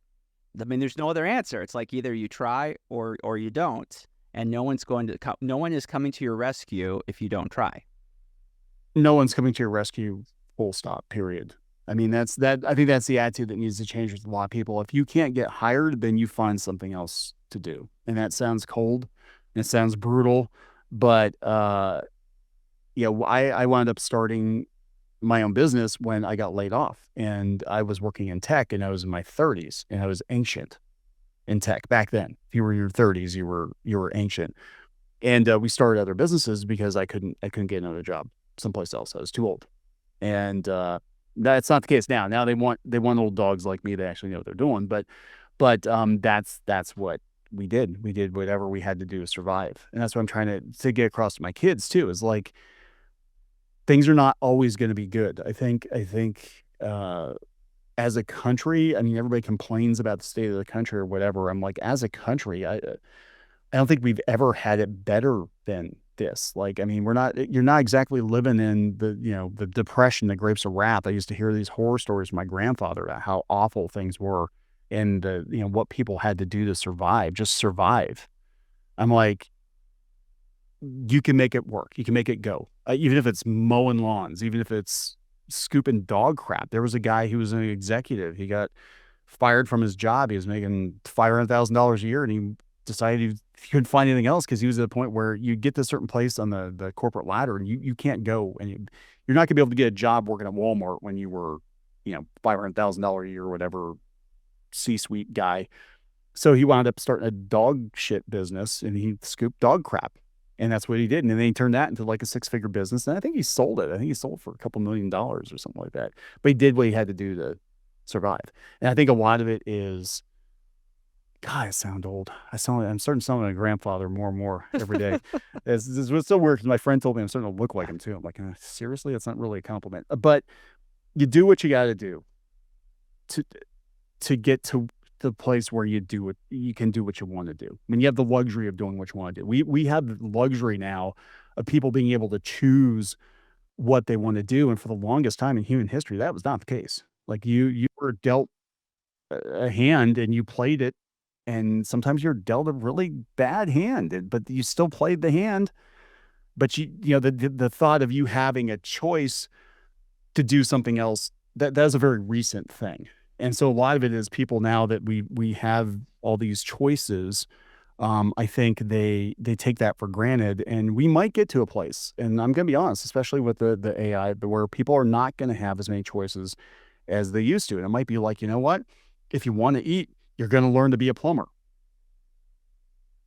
I mean, there's no other answer. It's like either you try or you don't, and no one is coming to your rescue if you don't try. No one's coming to your rescue, full stop, period. I mean, I think that's the attitude that needs to change with a lot of people. If you can't get hired, then you find something else to do. And that sounds cold. It sounds brutal, but I wound up starting my own business when I got laid off, and I was working in tech, and I was in my 30s, and I was ancient in tech back then. If you were in your 30s, you were ancient. And we started other businesses because I couldn't get another job someplace else. I was too old. And that's not the case now. Now they want old dogs like me that actually know what they're doing. But that's what we did. We did whatever we had to do to survive. And that's what I'm trying to get across to my kids too, is like, things are not always going to be good. I think as a country, I mean, everybody complains about the state of the country or whatever. I'm like, as a country, I don't think we've ever had it better than this. Like, I mean, you're not exactly living in the depression, the grapes of wrath. I used to hear these horror stories from my grandfather about how awful things were and what people had to do to survive, just survive. I'm like, you can make it work. You can make it go. Even if it's mowing lawns, even if it's scooping dog crap. There was a guy who was an executive. He got fired from his job. He was making $500,000 a year, and he decided he couldn't find anything else because he was at a point where you get to a certain place on the corporate ladder, and you can't go, and you're not gonna be able to get a job working at Walmart when you were, $500,000 a year or whatever, C-suite guy. So he wound up starting a dog shit business, and he scooped dog crap. And that's what he did. And then he turned that into like a 6-figure business. And I think he sold it. I think he sold it for a couple $1 million or something like that. But he did what he had to do to survive. And I think a lot of it is, God, I sound old. I'm starting to sound like a grandfather more and more every day. It's so weird because my friend told me I'm starting to look like him too. I'm like, seriously? That's not really a compliment. But you do what you got to do to get to the place where you can do what you want to do. I mean, you have the luxury of doing what you want to do. We have the luxury now of people being able to choose what they want to do. And for the longest time in human history, that was not the case. Like you were dealt a hand and you played it. And sometimes you're dealt a really bad hand, but you still played the hand. But the thought of you having a choice to do something else, that is a very recent thing. And so a lot of it is people now that we have all these choices, I think they take that for granted, and we might get to a place, and I'm going to be honest, especially with the AI, but where people are not going to have as many choices as they used to. And it might be like, you know what? If you want to eat, you're going to learn to be a plumber.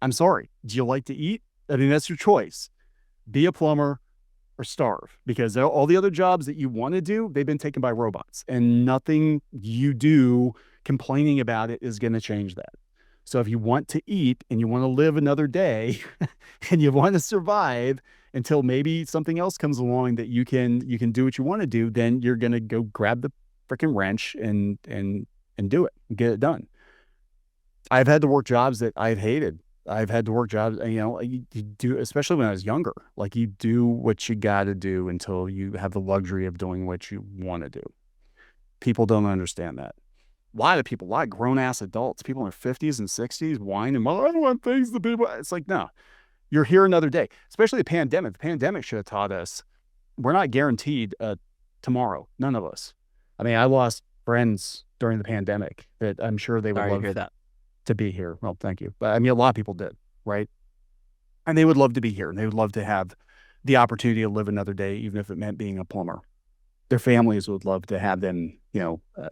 I'm sorry. Do you like to eat? I mean, that's your choice. Be a plumber or starve, because all the other jobs that you want to do, they've been taken by robots, and nothing you do complaining about it is going to change that. So if you want to eat and you want to live another day and you want to survive until maybe something else comes along that you can do what you want to do, then you're going to go grab the freaking wrench and do it and get it done. I've had to work jobs that I've hated. I've had to work jobs, you do, especially when I was younger, like you do what you got to do until you have the luxury of doing what you want to do. People don't understand that. A lot of grown ass adults, people in their 50s and 60s whining, I don't want things to be. It's like, no, you're here another day, especially the pandemic. The pandemic should have taught us we're not guaranteed tomorrow. None of us. I mean, I lost friends during the pandemic that I'm sure they would Sorry love to hear that. to be here. Well, thank you. But I mean, a lot of people did, right? And they would love to be here, and they would love to have the opportunity to live another day, even if it meant being a plumber. Their families would love to have them,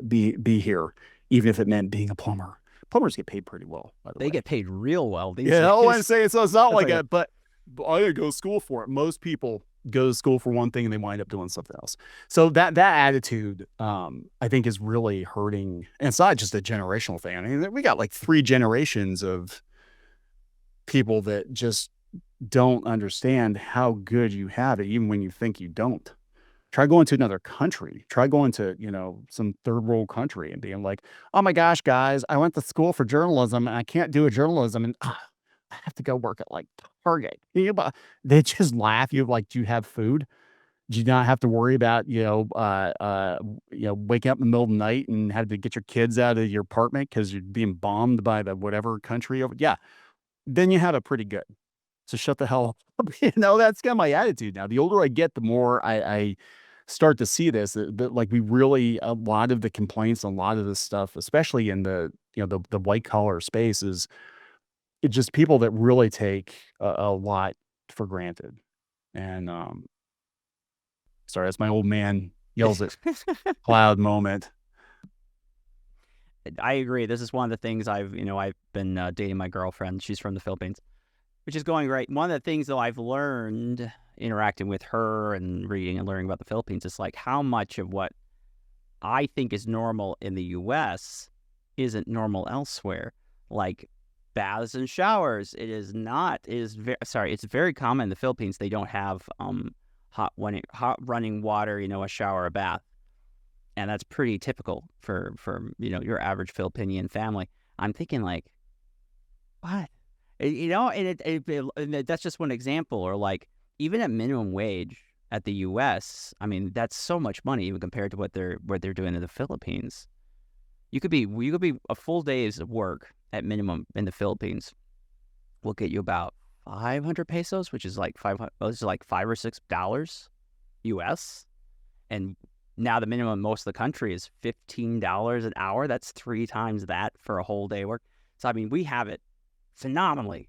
be here, even if it meant being a plumber. Plumbers get paid pretty well, by the way. They get paid real well these Yeah, days. I'm saying, so it's not like That's but I didn't go to school for it. Most people go to school for one thing and they wind up doing something else. So that attitude, I think, is really hurting. And it's not just a generational thing. I mean, we got like 3 generations of people that just don't understand how good you have it, even when you think you don't. Try going to another country. Try going to, some third world country and being like, "Oh my gosh, guys, I went to school for journalism and I can't do a journalism and I have to go work at like Target." They just laugh. You like, do you have food? Do you not have to worry about, waking up in the middle of the night and have to get your kids out of your apartment because you're being bombed by the whatever country over? Yeah, then you have it pretty good. So shut the hell up. That's kind of my attitude now. The older I get, the more I start to see this. But like, we really, a lot of the complaints, a lot of the stuff, especially in the white collar space, is it's just people that really take a lot for granted. And sorry, that's my old man yells at cloud moment. I agree. This is one of the things I've been dating my girlfriend. She's from the Philippines, which is going great. One of the things, though, I've learned interacting with her and reading and learning about the Philippines is like how much of what I think is normal in the U.S. isn't normal elsewhere. Like baths and showers. It is not. It is it's very common in the Philippines. They don't have hot running water. A shower, a bath. And that's pretty typical for your average Filipinian family. I'm thinking like, what? And that's just one example. Or like even at minimum wage at the U.S., I mean, that's so much money even compared to what they're doing in the Philippines. You could be a full day's work at minimum in the Philippines will get you about 500 pesos, which is like $5 or $6 U.S. And now the minimum in most of the country is $15 an hour. That's 3 times that for a whole day work. So, I mean, we have it phenomenally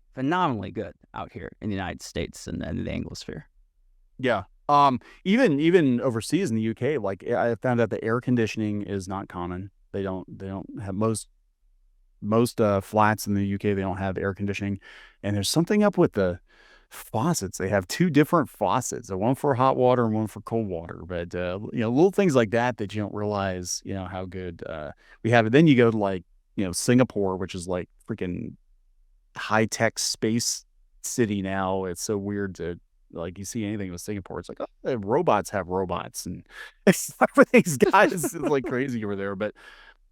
good out here in the United States and the Anglosphere. Yeah. Even overseas in the UK, like I found out that air conditioning is not common. They don't have most flats in the UK. They don't have air conditioning, and there's something up with the faucets. They have 2 different faucets, one for hot water and one for cold water. But little things like that you don't realize, how good we have it. Then you go to like Singapore, which is like freaking high tech space city now. It's so weird to like, you see anything with Singapore, it's like, oh, the robots have robots, and everything's is like crazy over there. But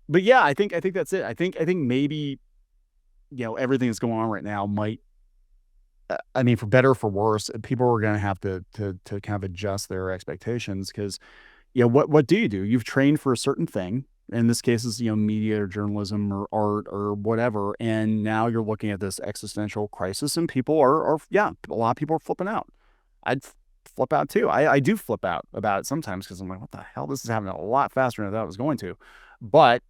yeah, I think that's it. I think maybe everything that's going on right now might. I mean, for better or for worse, people are going to have to kind of adjust their expectations because, what do? You've trained for a certain thing. In this case, is media or journalism or art or whatever, and now you're looking at this existential crisis, and people are a lot of people are flipping out. I'd flip out too. I do flip out about it sometimes because I'm like, what the hell? This is happening a lot faster than I thought it was going to. But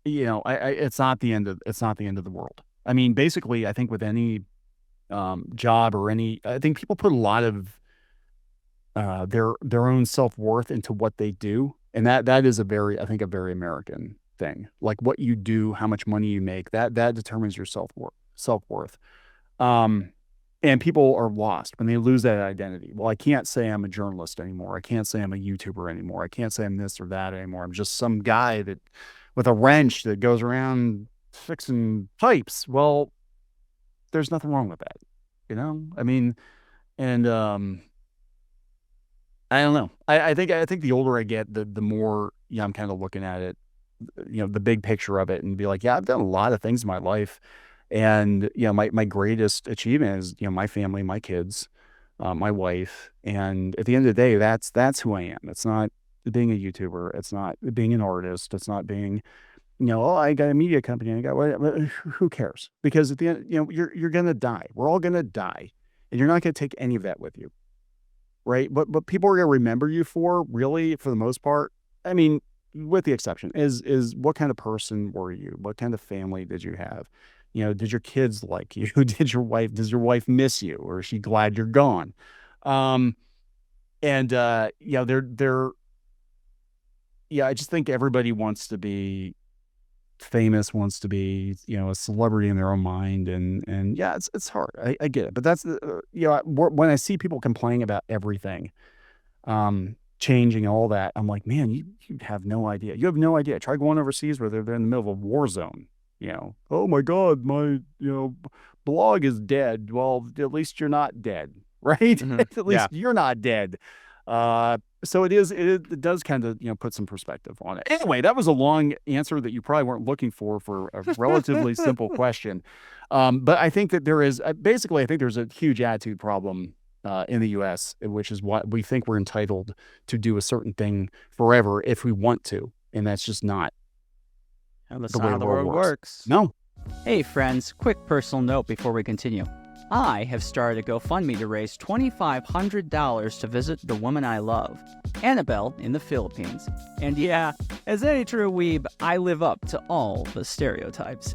it's not the end of the world. I mean, basically, I think with any job or I think people put a lot of their own self-worth into what they do, and that is a very American thing. Like what you do, how much money you make, that determines your self-worth. And people are lost when they lose that identity. Well, I can't say I'm a journalist anymore. I can't say I'm a YouTuber anymore. I can't say I'm this or that anymore. I'm just some guy that with a wrench that goes around fixing pipes. Well, there's nothing wrong with that. I mean, and I don't know. I think the older I get, the more I'm kind of looking at it, the big picture of it, and be like, yeah, I've done a lot of things in my life, and my greatest achievement is my family, my kids, my wife, and at the end of the day, that's who I am. It's not being a YouTuber. It's not being an artist. It's not being oh, I got a media company. I got what? Who cares? Because at the end, you're gonna die. We're all gonna die, and you're not gonna take any of that with you. Right. But people are going to remember you for really, for the most part. I mean, with the exception is what kind of person were you? What kind of family did you have? Did your kids like you? Does your wife miss you? Or is she glad you're gone? And they're I just think everybody wants to be famous, wants to be, a celebrity in their own mind. And yeah, it's hard. I get it. But that's, when I see people complaining about everything, changing all that, I'm like, man, you have no idea. You have no idea. Try going overseas where they're in the middle of a war zone. Oh my God, my, blog is dead. Well, at least you're not dead, right? Mm-hmm. At least you're not dead. So it does kind of, put some perspective on it. Anyway, that was a long answer that you probably weren't looking for a relatively simple question. But I think that there is, basically, I think there's a huge attitude problem in the US, which is what we think we're entitled to do a certain thing forever if we want to. And that's just not the way the world works. No. Hey friends, quick personal note before we continue. I have started a GoFundMe to raise $2,500 to visit the woman I love, Annabelle, in the Philippines. And yeah, as any true weeb, I live up to all the stereotypes.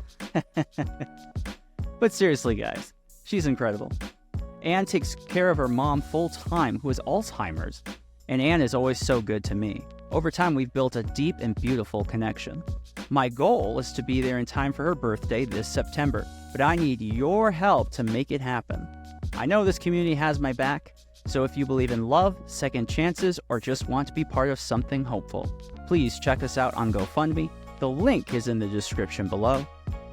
But seriously guys, she's incredible. Anne takes care of her mom full-time, who has Alzheimer's. And Anne is always so good to me. Over time, we've built a deep and beautiful connection. My goal is to be there in time for her birthday this September, but I need your help to make it happen. I know this community has my back, so if you believe in love, second chances, or just want to be part of something hopeful, please check us out on GoFundMe. The link is in the description below.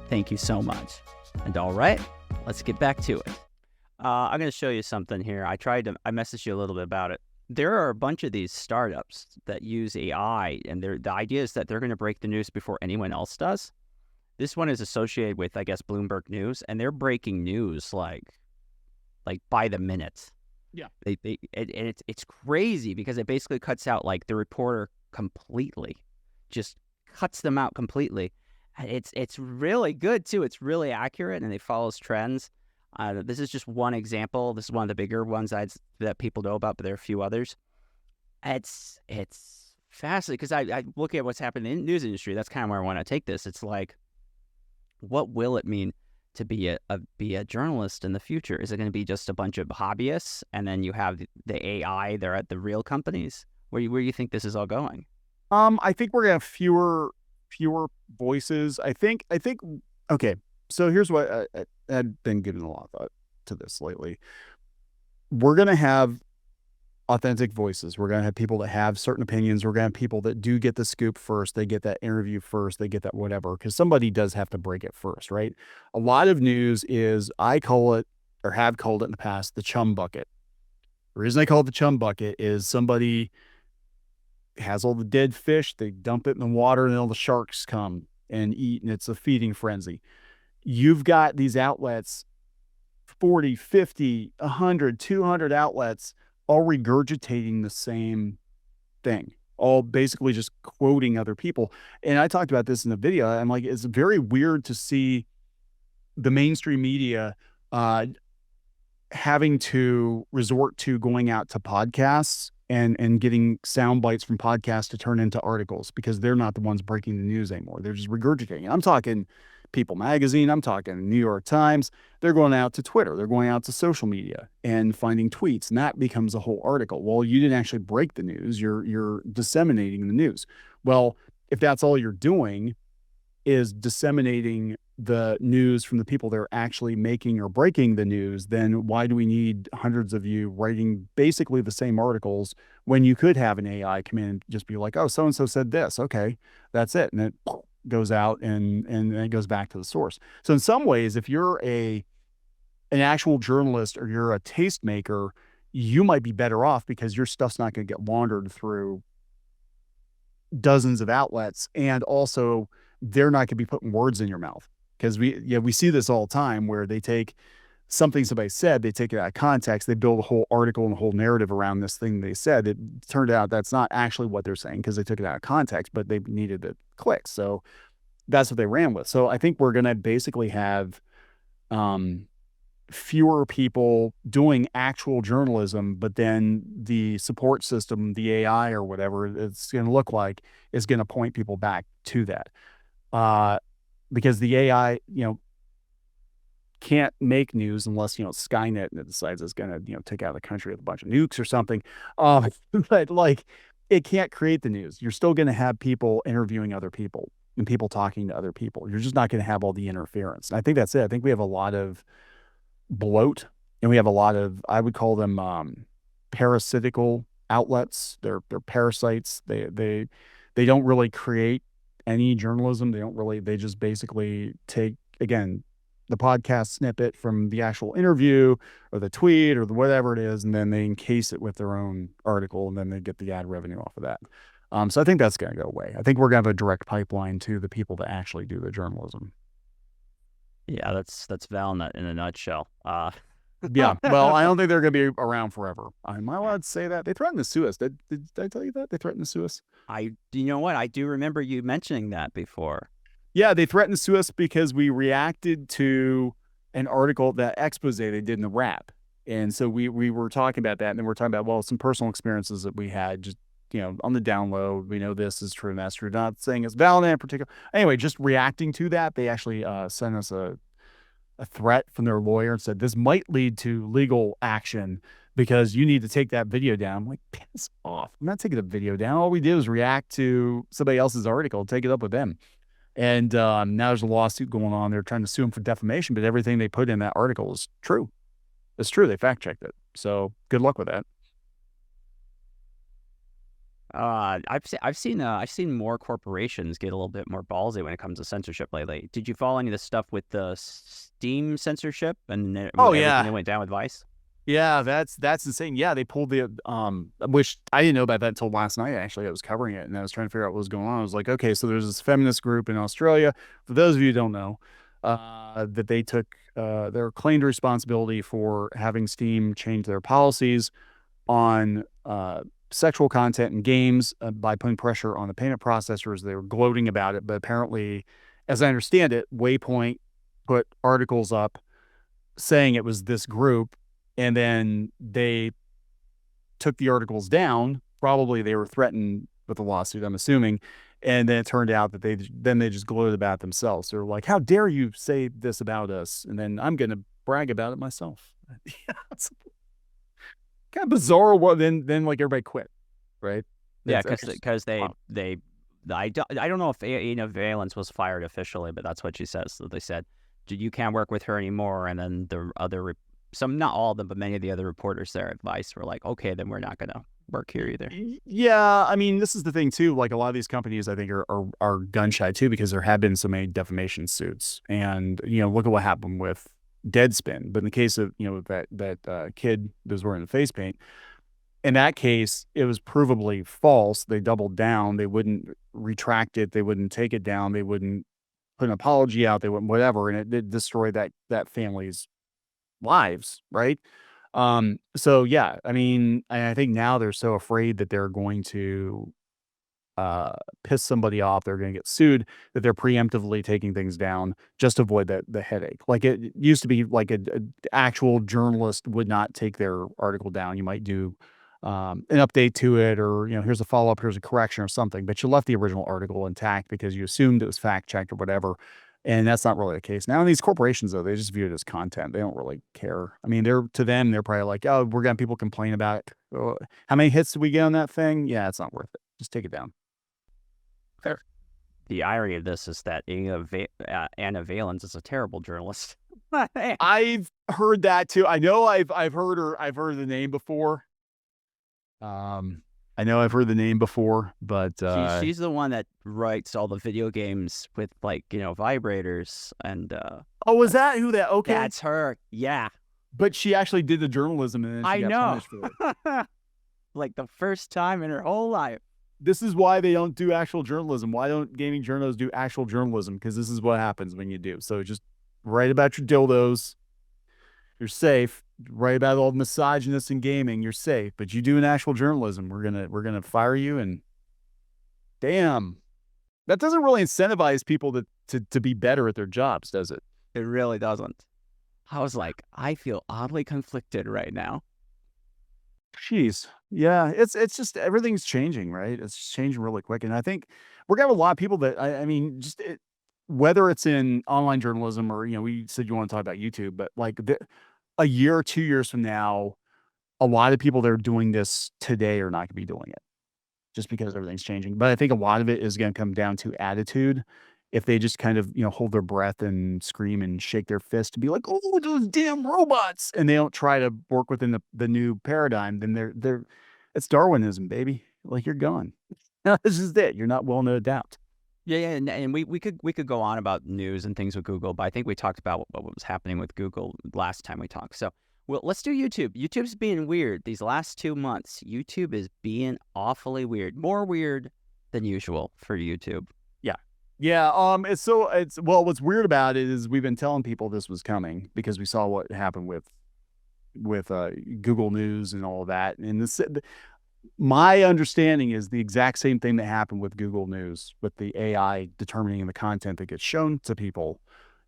Thank you so much. And all right, let's get back to it. I'm going to show you something here. I messaged you a little bit about it. There are a bunch of these startups that use AI, and the idea is that they're going to break the news before anyone else does. This one is associated with, I guess, Bloomberg News, and they're breaking news like by the minute. Yeah. It's crazy because it basically cuts out like the reporter completely, just cuts them out completely. It's really good too. It's really accurate, and it follows trends. This is just one example. This is one of the bigger ones that people know about, but there are a few others. It's fascinating because I look at what's happening in the news industry. That's kind of where I want to take this. It's like, what will it mean to be a journalist in the future? Is it going to be just a bunch of hobbyists, and then you have the AI? They're at the real companies. Where do you think this is all going? I think we're gonna have fewer voices. I think. Okay. So here's what I've been giving a lot of thought to this lately. We're going to have authentic voices. We're going to have people that have certain opinions. We're going to have people that do get the scoop first. They get that interview first. They get that whatever, because somebody does have to break it first, right? A lot of news is, I call it, or have called it in the past, the chum bucket. The reason I call it the chum bucket is somebody has all the dead fish. They dump it in the water, and all the sharks come and eat, and it's a feeding frenzy. You've got these outlets, 40, 50, 100, 200 outlets, all regurgitating the same thing, all basically just quoting other people. And I talked about this in the video. I'm like, it's very weird to see the mainstream media having to resort to going out to podcasts and getting sound bites from podcasts to turn into articles, because they're not the ones breaking the news anymore. They're just regurgitating. I'm talking People Magazine, I'm talking New York Times. They're going out to Twitter. They're going out to social media and finding tweets, and that becomes a whole article. Well, you didn't actually break the news. You're disseminating the news. Well, if that's all you're doing is disseminating the news from the people that are actually making or breaking the news, then why do we need hundreds of you writing basically the same articles when you could have an AI come in and just be like, oh, so-and-so said this. Okay, that's it. And it goes out and it goes back to the source. So in some ways, if you're an actual journalist or you're a tastemaker, you might be better off, because your stuff's not going to get laundered through dozens of outlets. And also, they're not going to be putting words in your mouth, because we see this all the time, where they take something somebody said, they take it out of context, they build a whole article and a whole narrative around this thing they said. It turned out that's not actually what they're saying, because they took it out of context, but they needed the clicks. So that's what they ran with. So I think we're going to basically have fewer people doing actual journalism, but then the support system, the AI or whatever it's going to look like, is going to point people back to that. Because the AI, can't make news unless, Skynet decides it's going to, take out the country with a bunch of nukes or something. But like, it can't create the news. You're still going to have people interviewing other people. and people talking to other people. You're just not going to have all the interference. And I think that's it. I think we have a lot of bloat, and we have a lot of, I would call them parasitical outlets. They're parasites. They don't really create any journalism. They just basically take, again, the podcast snippet from the actual interview or the tweet or the whatever it is, and then they encase it with their own article, and then they get the ad revenue off of that. So I think that's going to go away. I think we're going to have a direct pipeline to the people that actually do the journalism. Yeah, that's Val in a nutshell. Yeah, well, I don't think they're going to be around forever. Am I allowed to say that? They threatened to sue us. Did I tell you that? They threatened to sue us? You know what? I do remember you mentioning that before. Yeah, they threatened to sue us because we reacted to an article, that expose they did in the Wrap. And so we were talking about that, and then we're talking about, well, some personal experiences that we had, just, on the down low. We know this is true and that's true. Not saying it's valid in particular. Anyway, just reacting to that, they actually sent us a threat from their lawyer and said, this might lead to legal action because you need to take that video down. I'm like, piss off. I'm not taking the video down. All we did was react to somebody else's article, take it up with them. And now there's a lawsuit going on. They're trying to sue them for defamation, but everything they put in that article is true. It's true. They fact checked it. So good luck with that. I've seen more corporations get a little bit more ballsy when it comes to censorship lately. Did you follow any of the stuff with the Steam censorship and everything that went down with Vice? Yeah, that's insane. Yeah, they pulled the which I didn't know about that until last night. Actually, I was covering it and I was trying to figure out what was going on. I was like, okay, so there's this feminist group in Australia. For those of you who don't know, that they took their claimed responsibility for having Steam change their policies on sexual content in games by putting pressure on the payment processors. They were gloating about it, but apparently, as I understand it, Waypoint put articles up saying it was this group, and then they took the articles down. Probably they were threatened with a lawsuit, I'm assuming. And then it turned out that they just gloated about it themselves. They're like, how dare you say this about us? And then I'm going to brag about it myself. Yeah, it's kind of bizarre. Then like everybody quit, right? Yeah, because I don't know if Ina Valens was fired officially, but that's what she says. So they said, you can't work with her anymore. And then the other, not all of them, but many of the other reporters there at Vice were like, okay, then we're not going to work here either. Yeah, I mean, this is the thing too. Like a lot of these companies, I think are gun shy too, because there have been so many defamation suits. And look at what happened with Deadspin. But in the case of that kid that was wearing the face paint, in that case, it was provably false. They doubled down. They wouldn't retract it. They wouldn't take it down. They wouldn't put an apology out. They wouldn't whatever, and it did destroy that family's lives, right? So yeah, I mean, I think now they're so afraid that they're going to piss somebody off, they're going to get sued, that they're preemptively taking things down just to avoid the headache. Like it used to be, like a actual journalist would not take their article down. You might do an update to it, or here's a follow-up, here's a correction or something, but you left the original article intact because you assumed it was fact-checked or whatever. And that's not really the case. Now in these corporations, though, they just view it as content. They don't really care. I mean, they're probably like, oh, we're gonna have people complain about it. Oh, how many hits did we get on that thing? Yeah, it's not worth it. Just take it down. Fair. The irony of this is that Anna Valens is a terrible journalist. I've heard that too. I know I've heard the name before. I know I've heard the name before, but she's the one that writes all the video games with vibrators and oh, was that who that? Okay, that's her. Yeah, but she actually did the journalism, and then she got punished for it. Like the first time in her whole life. This is why they don't do actual journalism. Why don't gaming journalists do actual journalism? Because this is what happens when you do. So just write about your dildos. You're safe. Write about all the misogynists in gaming. You're safe. But you do an actual journalism, we're gonna fire you. And damn, that doesn't really incentivize people to be better at their jobs, does it? It really doesn't. I was like, I feel oddly conflicted right now. Jeez. Yeah, it's just everything's changing, right? It's changing really quick. And I think we're gonna have a lot of people that I mean, just whether it's in online journalism or we said you want to talk about YouTube, but like a year or 2 years from now, a lot of people that are doing this today are not gonna be doing it just because everything's changing. But I think a lot of it is gonna come down to attitude if they just kind of, hold their breath and scream and shake their fist to be like, "Oh, those damn robots," and they don't try to work within the new paradigm, then they're it's Darwinism, baby. Like, you're gone. This is it. You're not willing to adapt. Yeah, and we could go on about news and things with Google, but I think we talked about what was happening with Google last time we talked. So, well, let's do YouTube. YouTube's being weird these last 2 months. YouTube is being awfully weird, more weird than usual for YouTube. Yeah. Yeah, well, what's weird about it is we've been telling people this was coming because we saw what happened with Google News and all of that. And my understanding is the exact same thing that happened with Google News, with the AI determining the content that gets shown to people,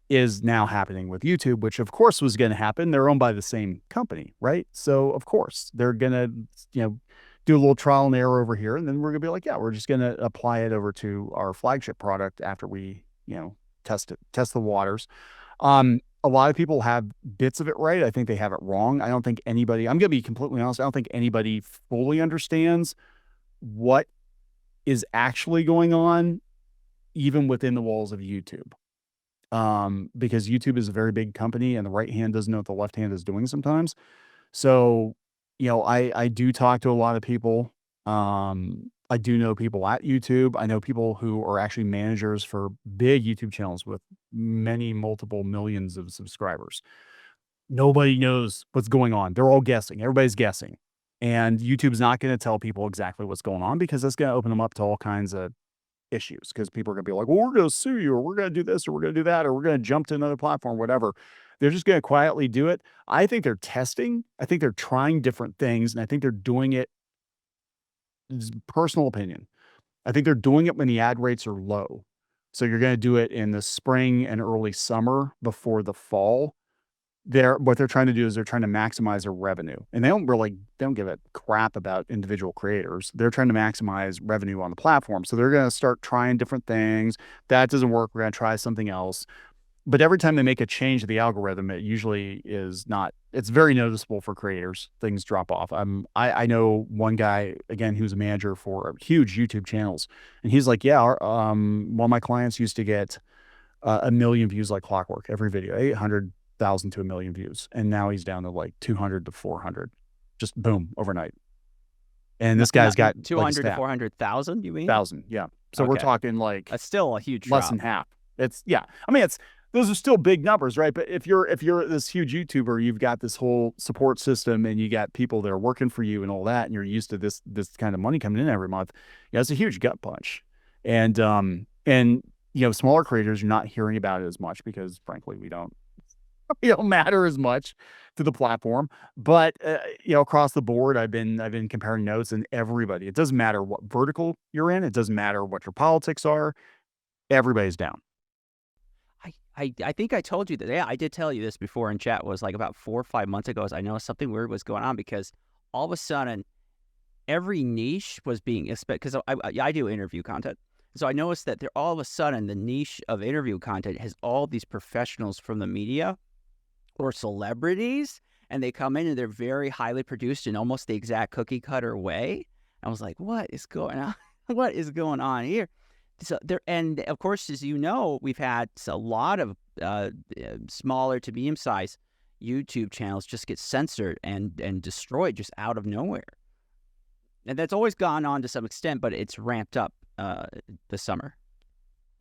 is now happening with YouTube, which of course was going to happen. They're owned by the same company, right? So of course they're going to, do a little trial and error over here. And then we're gonna be like, yeah, we're just going to apply it over to our flagship product after we, test the waters. A lot of people have bits of it right. I think they have it wrong. I don't think anybody, I'm going to be completely honest, I don't think anybody fully understands what is actually going on, even within the walls of YouTube. Because YouTube is a very big company and the right hand doesn't know what the left hand is doing sometimes. So, I do talk to a lot of people. I do know people at YouTube. I know people who are actually managers for big YouTube channels with many multiple millions of subscribers. Nobody knows what's going on. They're all guessing. Everybody's guessing. And YouTube's not going to tell people exactly what's going on because that's going to open them up to all kinds of issues, because people are going to be like, well, we're going to sue you, or we're going to do this, or we're going to do that, or we're going to jump to another platform, whatever. They're just going to quietly do it. I think they're testing. I think they're trying different things. And I think they're doing it, this is personal opinion, I think they're doing it when the ad rates are low. So you're going to do it in the spring and early summer before the fall. What they're trying to do is they're trying to maximize their revenue, and they don't give a crap about individual creators. They're trying to maximize revenue on the platform. So they're going to start trying different things. That doesn't work, we're going to try something else. But every time they make a change to the algorithm, it usually is not, it's very noticeable for creators. Things drop off. I know one guy, again, who's a manager for huge YouTube channels, and he's like, yeah, one of my clients used to get 1 million views like clockwork every video, 800,000 to 1 million views. And now he's down to like 200 to 400, just boom, overnight. And this guy's got 200 to 400,000, you mean? 1,000, yeah. So we're talking like that's still a huge less drop. than half. It's, yeah. I mean, those are still big numbers, right? But if you're this huge YouTuber, you've got this whole support system and you got people that are working for you and all that, and you're used to this kind of money coming in every month. Yeah, it's a huge gut punch. And smaller creators, you're not hearing about it as much because frankly, we don't matter as much to the platform. But across the board, I've been comparing notes, and everybody, it doesn't matter what vertical you're in, it doesn't matter what your politics are, everybody's down. I think I told you that. Yeah, I did tell you this before in chat. Was like about 4 or 5 months ago. I noticed something weird was going on because all of a sudden, every niche was being, because I do interview content. So I noticed that all of a sudden the niche of interview content has all these professionals from the media or celebrities, and they come in and they're very highly produced in almost the exact cookie cutter way. I was like, what is going on? What is going on here? So and of course, as you know, we've had a lot of smaller to medium-sized YouTube channels just get censored and destroyed just out of nowhere. And that's always gone on to some extent, but it's ramped up this summer.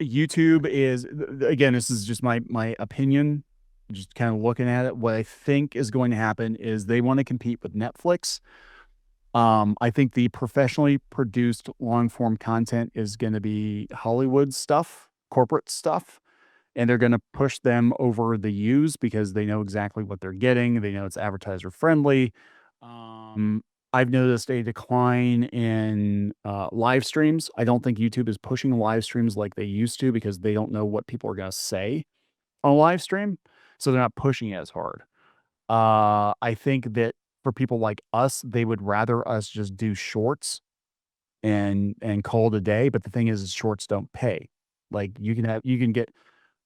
YouTube is, again, this is just my opinion, just kind of looking at it. What I think is going to happen is they want to compete with Netflix. I think the professionally produced long form content is going to be Hollywood stuff, corporate stuff, and they're going to push them over the U's because they know exactly what they're getting. They know it's advertiser friendly. I've noticed a decline in live streams. I don't think YouTube is pushing live streams like they used to because they don't know what people are going to say on a live stream, so they're not pushing it as hard. I think that for people like us, they would rather us just do shorts and call it a day. But the thing is shorts don't pay. Like you can get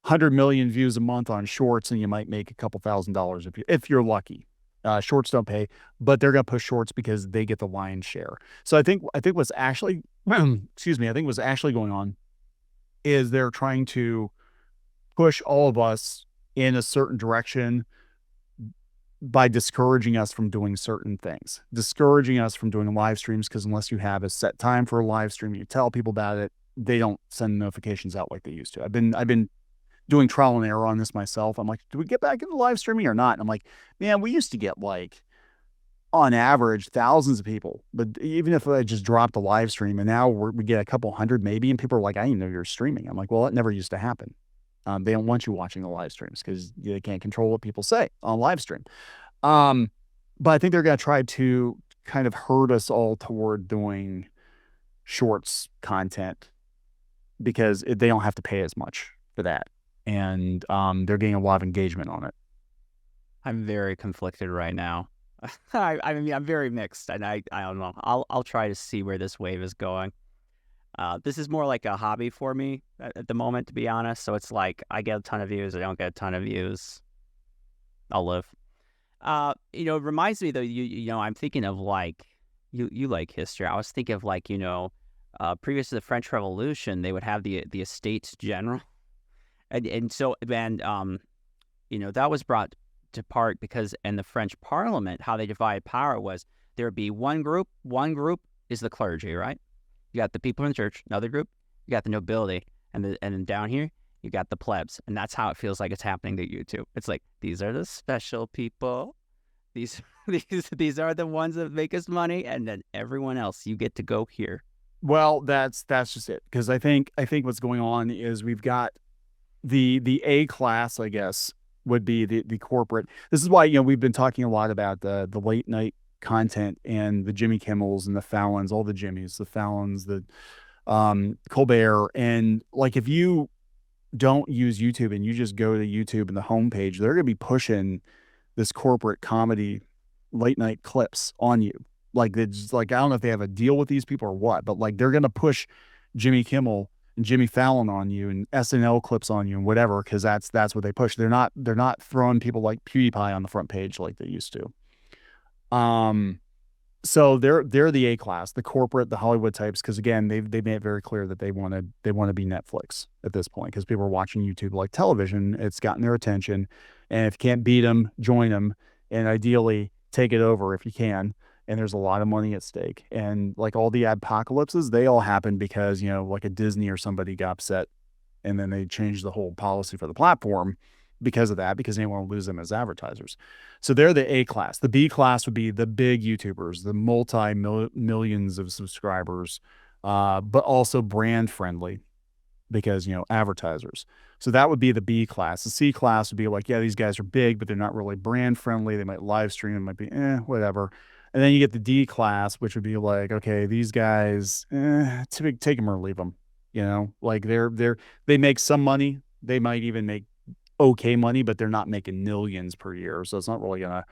100 million views a month on shorts, and you might make a couple $1,000s if you're lucky. Shorts don't pay, but they're gonna push shorts because they get the lion's share. So I think what's actually, excuse me, I think what's actually going on is they're trying to push all of us in a certain direction by discouraging us from doing certain things, discouraging us from doing live streams, because unless you have a set time for a live stream, you tell people about it, they don't send notifications out like they used to. I've been doing trial and error on this myself. I'm like, do we get back into live streaming or not? And I'm like, man, we used to get like on average thousands of people, but even if I just dropped the live stream, and now we get a couple hundred maybe, and people are like, I didn't know you're streaming. I'm like, well, that never used to happen. They don't want you watching the live streams because they can't control what people say on live stream. Um, but I think they're going to try to kind of herd us all toward doing shorts content because they don't have to pay as much for that, and they're getting a lot of engagement on it. I'm very conflicted right now. I mean, I'm very mixed, and I don't know. I'll try to see where this wave is going. This is more like a hobby for me at the moment, to be honest. So it's like I get a ton of views, I don't get a ton of views. I'll live. It reminds me though. I'm thinking of like you like history. I was thinking of like previous to the French Revolution, they would have the Estates General, and so that was brought to part because in the French Parliament, how they divided power was there would be one group. One group is the clergy, right? You got the people in the church. Another group, you got the nobility, and then down here you got the plebs, and that's how it feels like it's happening to YouTube. It's like these are the special people. These these are the ones that make us money, and then everyone else you get to go here. Well, that's just it. Because I think what's going on is we've got the A class, I guess, would be the corporate. This is why we've been talking a lot about the late night content and the Jimmy Kimmels and the Fallons, all the Jimmys, the Fallons, the Colbert, and like if you don't use YouTube and you just go to YouTube and the homepage, they're going to be pushing this corporate comedy late night clips on you. Like it's like I don't know if they have a deal with these people or what, but like they're going to push Jimmy Kimmel and Jimmy Fallon on you and SNL clips on you and whatever, because that's what they push. They're not throwing people like PewDiePie on the front page like they used to. So they're the A class, the corporate, the Hollywood types, because again, they made it very clear that they want to be Netflix at this point, because people are watching YouTube like television. It's gotten their attention, and if you can't beat them, join them, and ideally take it over if you can. And there's a lot of money at stake, and like all the apocalypses, they all happen because like a Disney or somebody got upset, and then they changed the whole policy for the platform because of that, because they want to lose them as advertisers. So they're the A class. The B class would be the big YouTubers, the multi-millions of subscribers, but also brand friendly because, advertisers. So that would be the B class. The C class would be like, yeah, these guys are big, but they're not really brand friendly. They might live stream, it might be, whatever. And then you get the D class, which would be like, okay, these guys, take them or leave them. Like they make some money. They might even make okay money, but they're not making millions per year. So it's not really going to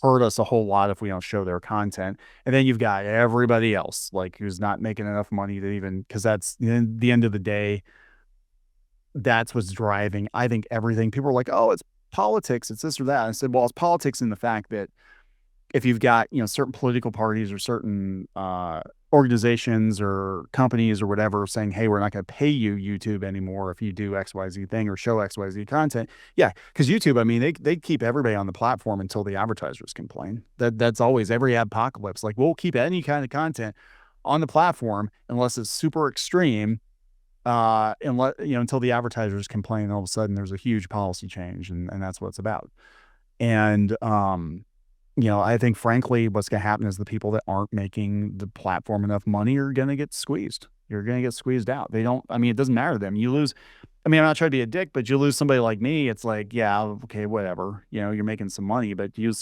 hurt us a whole lot if we don't show their content. And then you've got everybody else, like who's not making enough money to even, because that's the end of the day, that's what's driving, I think, everything. People are like, oh, it's politics, it's this or that. I said, well, it's politics in the fact that if you've got certain political parties or certain organizations or companies or whatever saying, hey, we're not going to pay you, YouTube, anymore if you do XYZ thing or show XYZ content. Yeah, because YouTube, I mean, they keep everybody on the platform until the advertisers complain. That's always every apocalypse. Like, we'll keep any kind of content on the platform unless it's super extreme, until the advertisers complain, and all of a sudden there's a huge policy change, and that's what it's about. And I think, frankly, what's going to happen is the people that aren't making the platform enough money are going to get squeezed. You're going to get squeezed out. It doesn't matter to them. You lose, I'm not trying to be a dick, but you lose somebody like me. It's like, yeah, okay, whatever. You're making some money, but you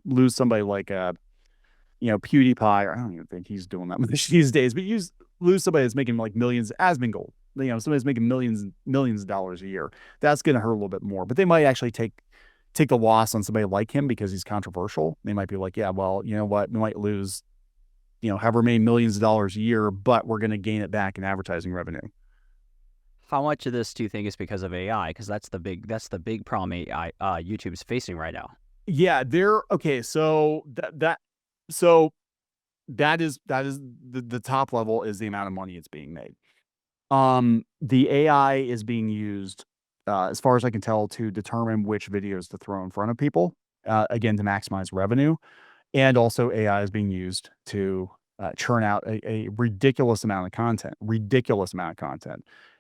lose somebody like, PewDiePie, or I don't even think he's doing that much these days, but you lose somebody that's making like millions, Asmongold, somebody's making millions of dollars a year. That's going to hurt a little bit more, but they might actually take the loss on somebody like him because he's controversial. They might be like, yeah, well, you know what? We might lose, however many millions of dollars a year, but we're going to gain it back in advertising revenue. How much of this do you think is because of AI? Because that's the big problem AI YouTube is facing right now. Yeah, okay. So that is the top level is the amount of money it's being made. The AI is being used, as far as I can tell, to determine which videos to throw in front of people, again, to maximize revenue. And also AI is being used to churn out a ridiculous amount of content.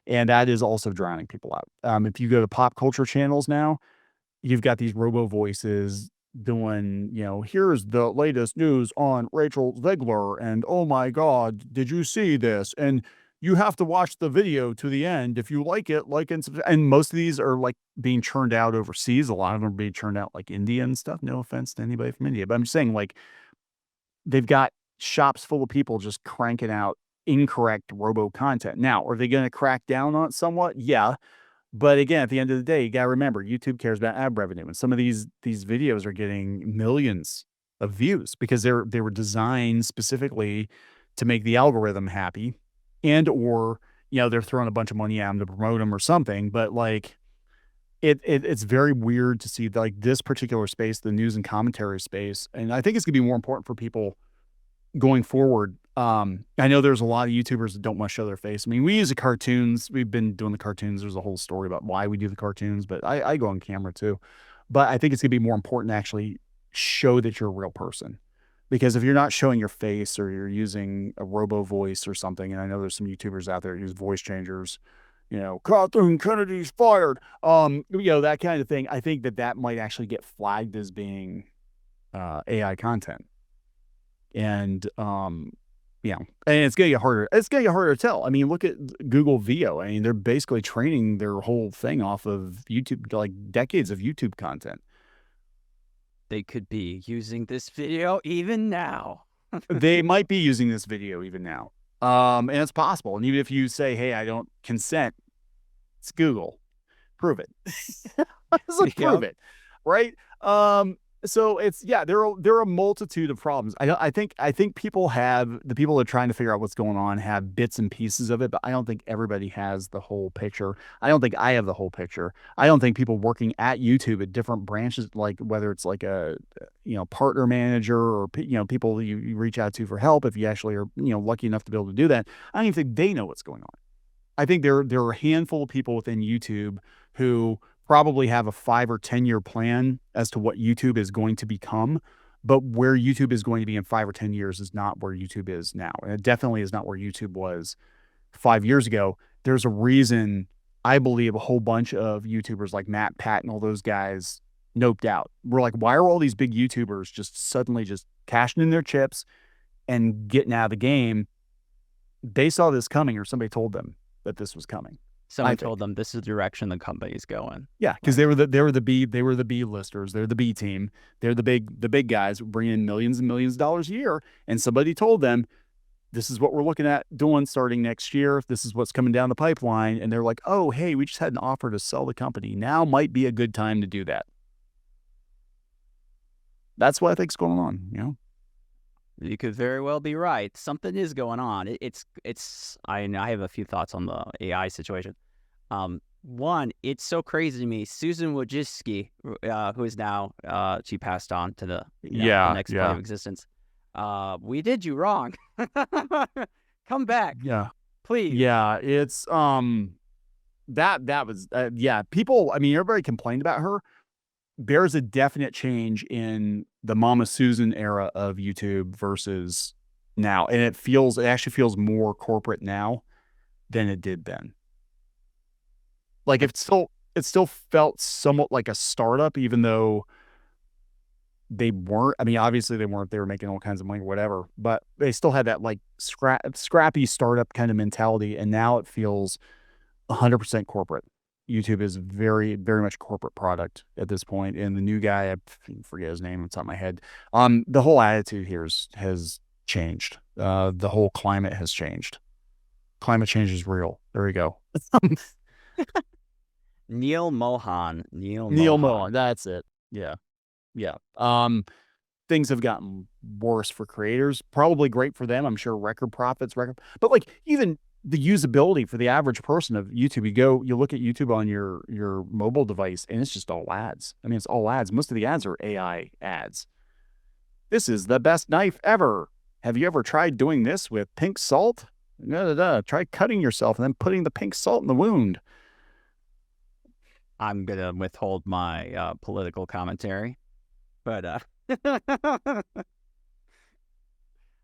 And that is also drowning people out. If you go to pop culture channels now, you've got these robo voices doing, here's the latest news on Rachel Zegler. And oh my God, did you see this? And you have to watch the video to the end. If you like it, and most of these are like being churned out overseas. A lot of them are being churned out like India and stuff. No offense to anybody from India, but I'm just saying, like, they've got shops full of people just cranking out incorrect robo content. Now, are they going to crack down on it somewhat? Yeah. But again, at the end of the day, you gotta remember YouTube cares about ad revenue, and some of these videos are getting millions of views because they were designed specifically to make the algorithm happy, and or they're throwing a bunch of money at them to promote them or something. But like it's very weird to see like this particular space, the news and commentary space, and I think it's gonna be more important for people going forward. I know there's a lot of YouTubers that don't want to show their face. I mean, we use the cartoons. We've been doing the cartoons. There's a whole story about why we do the cartoons, but I go on camera too. But I think it's gonna be more important to actually show that you're a real person. Because if you're not showing your face or you're using a robo voice or something, and I know there's some YouTubers out there that use voice changers, Catherine Kennedy's fired, that kind of thing. I think that might actually get flagged as being AI content. And and it's gonna get harder. It's gonna get harder to tell. I mean, look at Google VO. I mean, they're basically training their whole thing off of YouTube, like decades of YouTube content. They could be using this video even now. They might be using this video even now. And it's possible. And even if you say, hey, I don't consent, it's Google. Prove it. Prove it. Right? So there are a multitude of problems. I think people the people that are trying to figure out what's going on have bits and pieces of it, but I don't think everybody has the whole picture. I don't think I have the whole picture. I don't think people working at YouTube at different branches, like whether it's like a partner manager or people you reach out to for help, if you actually are lucky enough to be able to do that, I don't even think they know what's going on. I think there are a handful of people within YouTube who probably have a 5 or 10 year plan as to what YouTube is going to become, but where YouTube is going to be in 5 or 10 years is not where YouTube is now. And it definitely is not where YouTube was 5 years ago. There's a reason I believe a whole bunch of YouTubers like Matt, Pat, and all those guys noped out. We're like, why are all these big YouTubers just suddenly just cashing in their chips and getting out of the game? They saw this coming, or somebody told them that this was coming. Someone told them this is the direction the company's going. Yeah, because they were the B listers. They're the B team. They're the big guys bringing in millions and millions of dollars a year. And somebody told them, this is what we're looking at doing starting next year. This is what's coming down the pipeline. And they're like, oh, hey, we just had an offer to sell the company. Now might be a good time to do that. That's what I think's going on. You could very well be right. Something is going on. I have a few thoughts on the AI situation. One, it's so crazy to me. Susan Wojcicki, who is now she passed on to the next plane of existence. We did you wrong. Come back. Yeah, please. Yeah, it's that was people. I mean, everybody complained about her. There's a definite change in the Mama Susan era of YouTube versus now. And it actually feels more corporate now than it did then. Like it still felt somewhat like a startup, even though they weren't. I mean, obviously they weren't. They were making all kinds of money or whatever, but they still had that like scrappy startup kind of mentality. And now it feels 100% corporate. YouTube is very, very much a corporate product at this point. And the new guy, I forget his name, it's on my head. The whole attitude here has changed. The whole climate has changed. Climate change is real. There we go. Neil Mohan. That's it. Yeah. Things have gotten worse for creators. Probably great for them. I'm sure record profits, but like even the usability for the average person of YouTube, you look at YouTube on your mobile device and it's just all ads. I mean, it's all ads. Most of the ads are AI ads. This is the best knife ever. Have you ever tried doing this with pink salt? Try cutting yourself and then putting the pink salt in the wound. I'm gonna withhold my political commentary, but I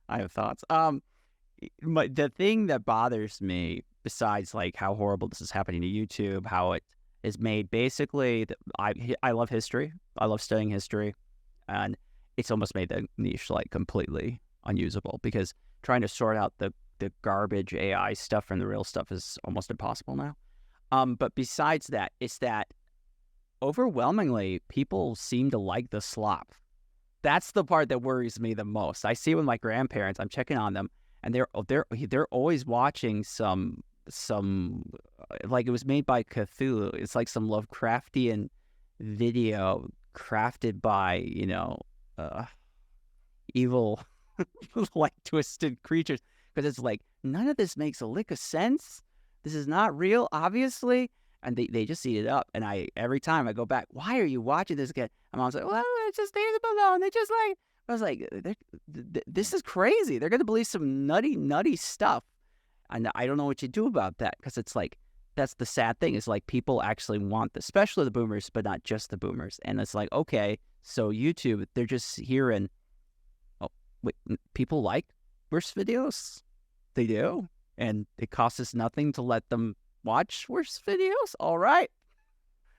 have thoughts. The thing that bothers me, besides like how horrible this is happening to YouTube, how it is made basically. I love history. I love studying history, and it's almost made the niche like completely unusable because trying to sort out the garbage AI stuff from the real stuff is almost impossible now. But besides that, it's that overwhelmingly people seem to like the slop. That's the part that worries me the most. I see it with my grandparents. I'm checking on them, and they're always watching some like it was made by Cthulhu. It's like some Lovecraftian video crafted by evil like twisted creatures, because it's like none of this makes a lick of sense. This is not real, obviously. And they just eat it up. And every time I go back, why are you watching this again? My mom's like, well, it's just leave them alone. They just like, I was like, this is crazy. They're going to believe some nutty stuff. And I don't know what you do about that, because it's like, that's the sad thing, is like people actually want this, especially the boomers, but not just the boomers. And it's like, okay, so YouTube, they're just hearing, oh, wait, people like worse videos? They do. And it costs us nothing to let them watch worse videos. All right.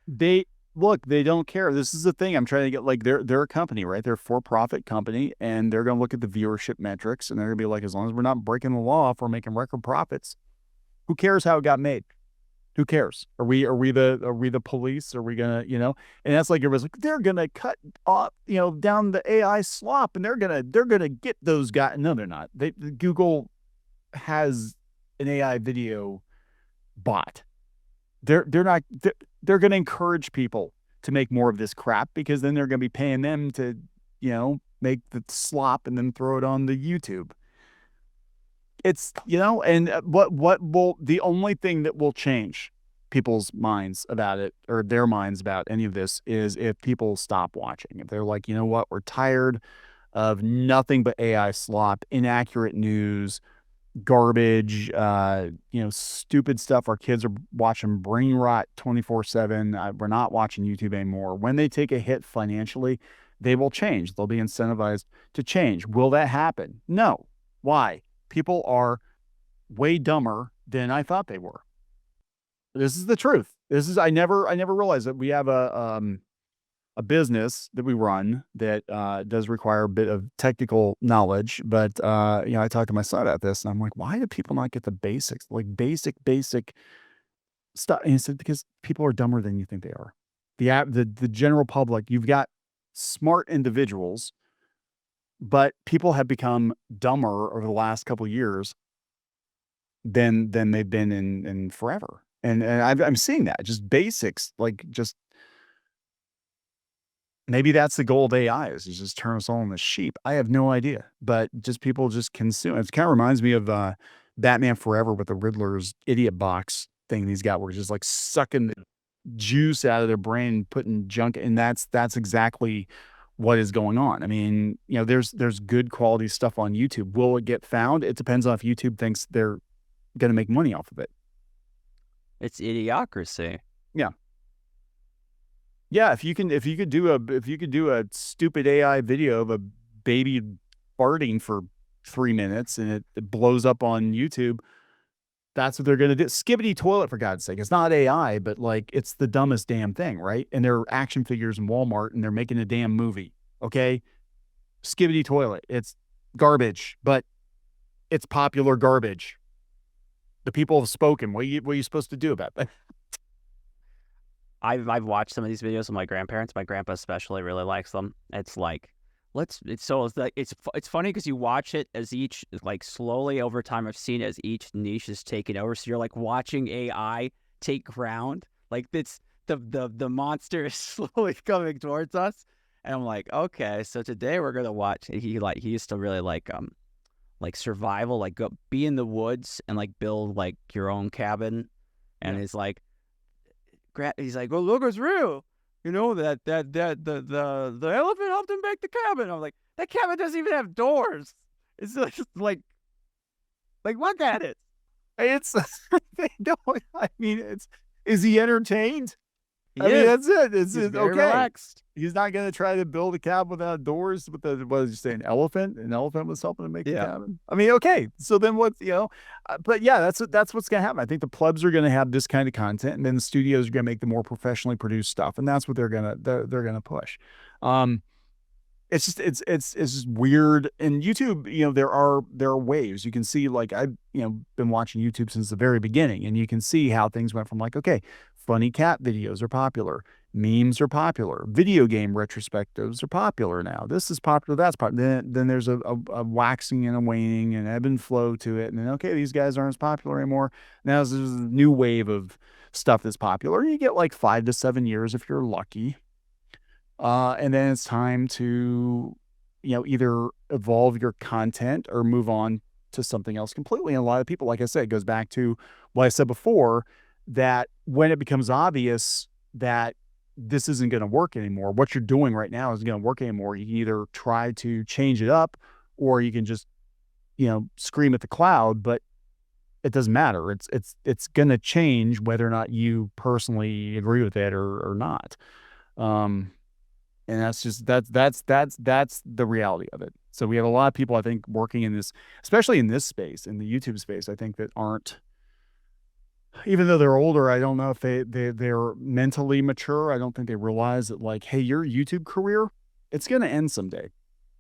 They don't care. This is the thing. I'm trying to get, like, they're a company, right? They're a for-profit company, and they're going to look at the viewership metrics, and they're going to be like, as long as we're not breaking the law, if we're making record profits, who cares how it got made? Who cares? Are we the police? Are we gonna, and that's like, everybody's like, they're gonna cut off, down the AI slop, and they're gonna get those guys. No, they're not. Google has an AI video bot. They're not. They're going to encourage people to make more of this crap, because then they're going to be paying them to, make the slop and then throw it on the YouTube. It's, and what will, the only thing that will change people's minds about it, or their minds about any of this, is if people stop watching. If they're like, you know what, we're tired of nothing but AI slop, inaccurate news, garbage, stupid stuff our kids are watching, brain rot 24/7. We're not watching YouTube anymore. When they take a hit financially, they will change. They'll be incentivized to change. Will that happen? No. Why? People are way dumber than I thought they were. This is the truth. I never realized that we have a business that we run that does require a bit of technical knowledge. But, I talked to my son about this, and I'm like, why do people not get the basics, like basic stuff? And he said, because people are dumber than you think they are. The general public, you've got smart individuals, but people have become dumber over the last couple of years than they've been in forever. And I'm seeing that, just basics, like, just, maybe that's the goal of AI, is just turn us all into sheep. I have no idea, but just people just consume. It kind of reminds me of Batman Forever with the Riddler's idiot box thing he's got, where he's just like sucking the juice out of their brain, putting junk, and that's exactly what is going on. I mean, there's good quality stuff on YouTube. Will it get found? It depends on if YouTube thinks they're going to make money off of it. It's idiocracy. Yeah. Yeah, if you could do a stupid AI video of a baby farting for 3 minutes and it blows up on YouTube, that's what they're going to do. Skibbity toilet, for God's sake. It's not AI, but like, it's the dumbest damn thing, right? And they're action figures in Walmart, and they're making a damn movie. Okay? Skibbity toilet. It's garbage, but it's popular garbage. The people have spoken. What are you supposed to do about that? I've watched some of these videos with my grandparents. My grandpa especially really likes them. It's like, it's funny because you watch it as each, like, slowly over time, I've seen it as each niche is taken over. So you're like watching AI take ground. Like, it's the monster is slowly coming towards us. And I'm like, okay, so today we're gonna watch. He used to really like survival, like go be in the woods and like build like your own cabin. And he's like, well, look, it's real. That the elephant helped him make the cabin. I'm like, that cabin doesn't even have doors. It's just like look at it. It's they don't. I mean, is he entertained? He I mean, is. that's it. It's He's just, very okay. relaxed. He's not going to try to build a cabin without doors with the, what did you say, an elephant? An elephant was helping to make the Yeah. cabin. I mean, okay. So then what, but yeah, that's what's going to happen. I think the plebs are going to have this kind of content, and then the studios are going to make the more professionally produced stuff, and that's what they're going to push. It's just it's just weird. And YouTube, there are waves. You can see, like, I've been watching YouTube since the very beginning, and you can see how things went from, like, okay, funny cat videos are popular, memes are popular, video game retrospectives are popular now. This is popular, that's popular. Then there's a waxing and a waning and ebb and flow to it. And then, okay, these guys aren't as popular anymore. Now there's a new wave of stuff that's popular. You get like 5 to 7 years if you're lucky. And then it's time to, either evolve your content or move on to something else completely. And a lot of people, like I said, it goes back to what I said before, that when it becomes obvious that this isn't going to work anymore, what you're doing right now isn't going to work anymore, you can either try to change it up, or you can just, scream at the cloud, but it doesn't matter. It's going to change whether or not you personally agree with it or not. And that's the reality of it. So we have a lot of people, I think, working in this, especially in this space, in the YouTube space, I think, that aren't, even though they're older, I don't know if they're mentally mature. I don't think they realize that, like, hey, your YouTube career, it's going to end someday.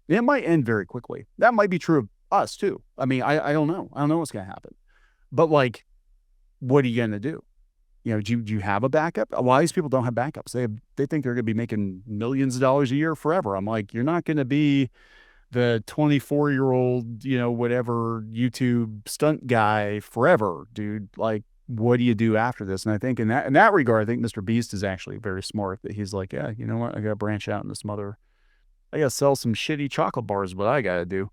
It might end very quickly. That might be true of us too. I mean, I don't know. I don't know what's going to happen. But, like, what are you going to do? Do you have a backup? A lot of these people don't have backups. They think they're going to be making millions of dollars a year forever. I'm like, you're not going to be the 24-year-old, whatever YouTube stunt guy forever, dude. Like, what do you do after this? And I think in that regard, I think Mr. Beast is actually very smart, that he's like, yeah, you know what? I got to branch out into some other. I got to sell some shitty chocolate bars. What I got to do.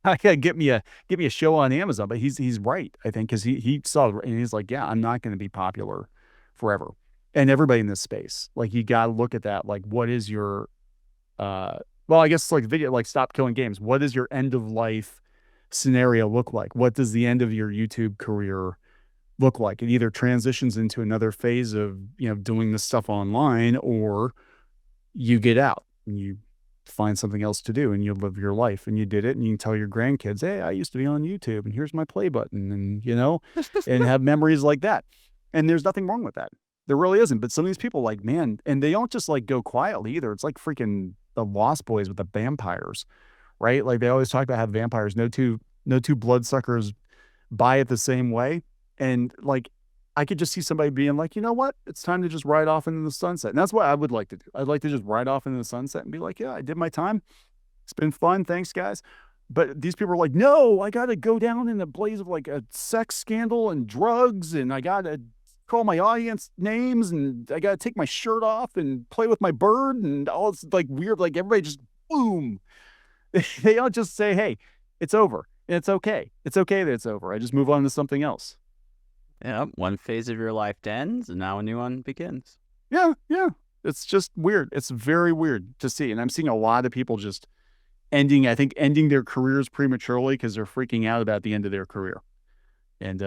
I gotta get me a show on Amazon. But he's right, I think, because he saw it, and he's like, yeah, I'm not going to be popular forever. And everybody in this space, like, you got to look at that. Like, what is your well, I guess, like, video, like, stop killing games. What does your end of life scenario look like? What does the end of your YouTube career look like? It either transitions into another phase of, doing this stuff online, or you get out and you find something else to do and you live your life, and you did it, and you can tell your grandkids, hey, I used to be on YouTube, and here's my play button, and and have memories like that. And there's nothing wrong with that. There really isn't. But some of these people, like, man, and they don't just, like, go quietly either. It's like freaking the Lost Boys with the vampires, right? Like, they always talk about how vampires, no two bloodsuckers buy it the same way. And, like, I could just see somebody being like, you know what? It's time to just ride off into the sunset. And that's what I would like to do. I'd like to just ride off into the sunset and be like, yeah, I did my time. It's been fun. Thanks, guys. But these people are like, no, I got to go down in the blaze of, like, a sex scandal and drugs. And I got to call my audience names. And I got to take my shirt off and play with my bird. And all it's, like, weird. Like, everybody just, boom. They don't just say, hey, it's over. And it's okay. It's okay that it's over. I just move on to something else. Yeah, one phase of your life ends, and now a new one begins. Yeah. It's just weird. It's very weird to see. And I'm seeing a lot of people just ending their careers prematurely because they're freaking out about the end of their career. And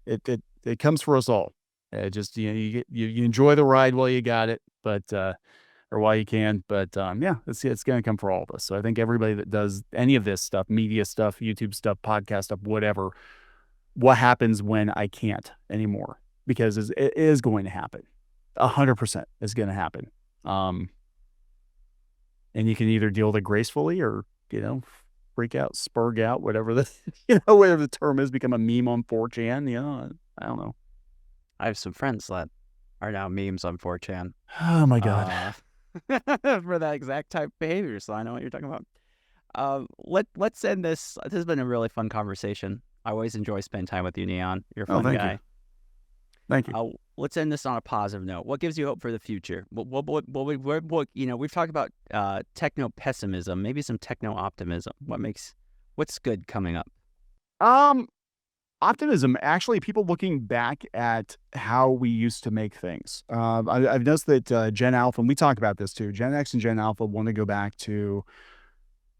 it comes for us all. Just, you enjoy the ride while you got it, but or while you can. But yeah, it's going to come for all of us. So I think everybody that does any of this stuff, media stuff, YouTube stuff, podcast stuff, whatever, what happens when I can't anymore? Because it is going to happen. 100% is going to happen. And you can either deal with it gracefully, or, freak out, spurg out, whatever whatever the term is, become a meme on 4chan. I don't know. I have some friends that are now memes on 4chan. Oh my God. For that exact type of behavior. So I know what you're talking about. Let's end this. This has been a really fun conversation. I always enjoy spending time with you, Kneon. You're a fun guy. Thank you. Let's end this on a positive note. What gives you hope for the future? What we've talked about techno pessimism, maybe some techno optimism. What's good coming up? Optimism, actually, people looking back at how we used to make things. I've noticed that Gen Alpha, and we talk about this too, Gen X and Gen Alpha want to go back to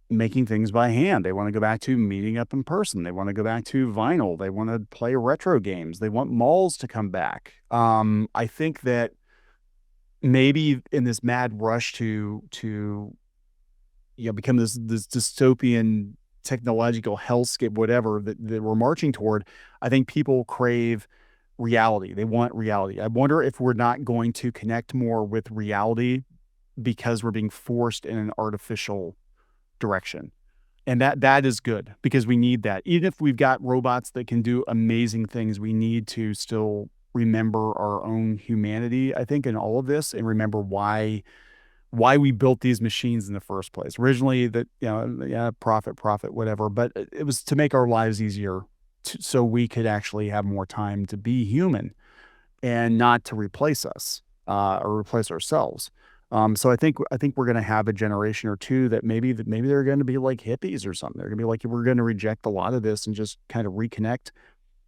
making things by hand. They want to go back to meeting up in person. They want to go back to vinyl. They want to play retro games. They want malls to come back. I think that maybe in this mad rush to become this dystopian technological hellscape, whatever that we're marching toward, I think people crave reality. They want reality. I wonder if we're not going to connect more with reality because we're being forced in an artificial direction. And that is good, because we need that. Even if we've got robots that can do amazing things, we need to still remember our own humanity, I think, in all of this, and remember why we built these machines in the first place. Originally, that, profit, whatever, but it was to make our lives easier, so we could actually have more time to be human and not to replace us or replace ourselves. So I think we're going to have a generation or two that maybe they're going to be like hippies or something. They're going to be like, we're going to reject a lot of this and just kind of reconnect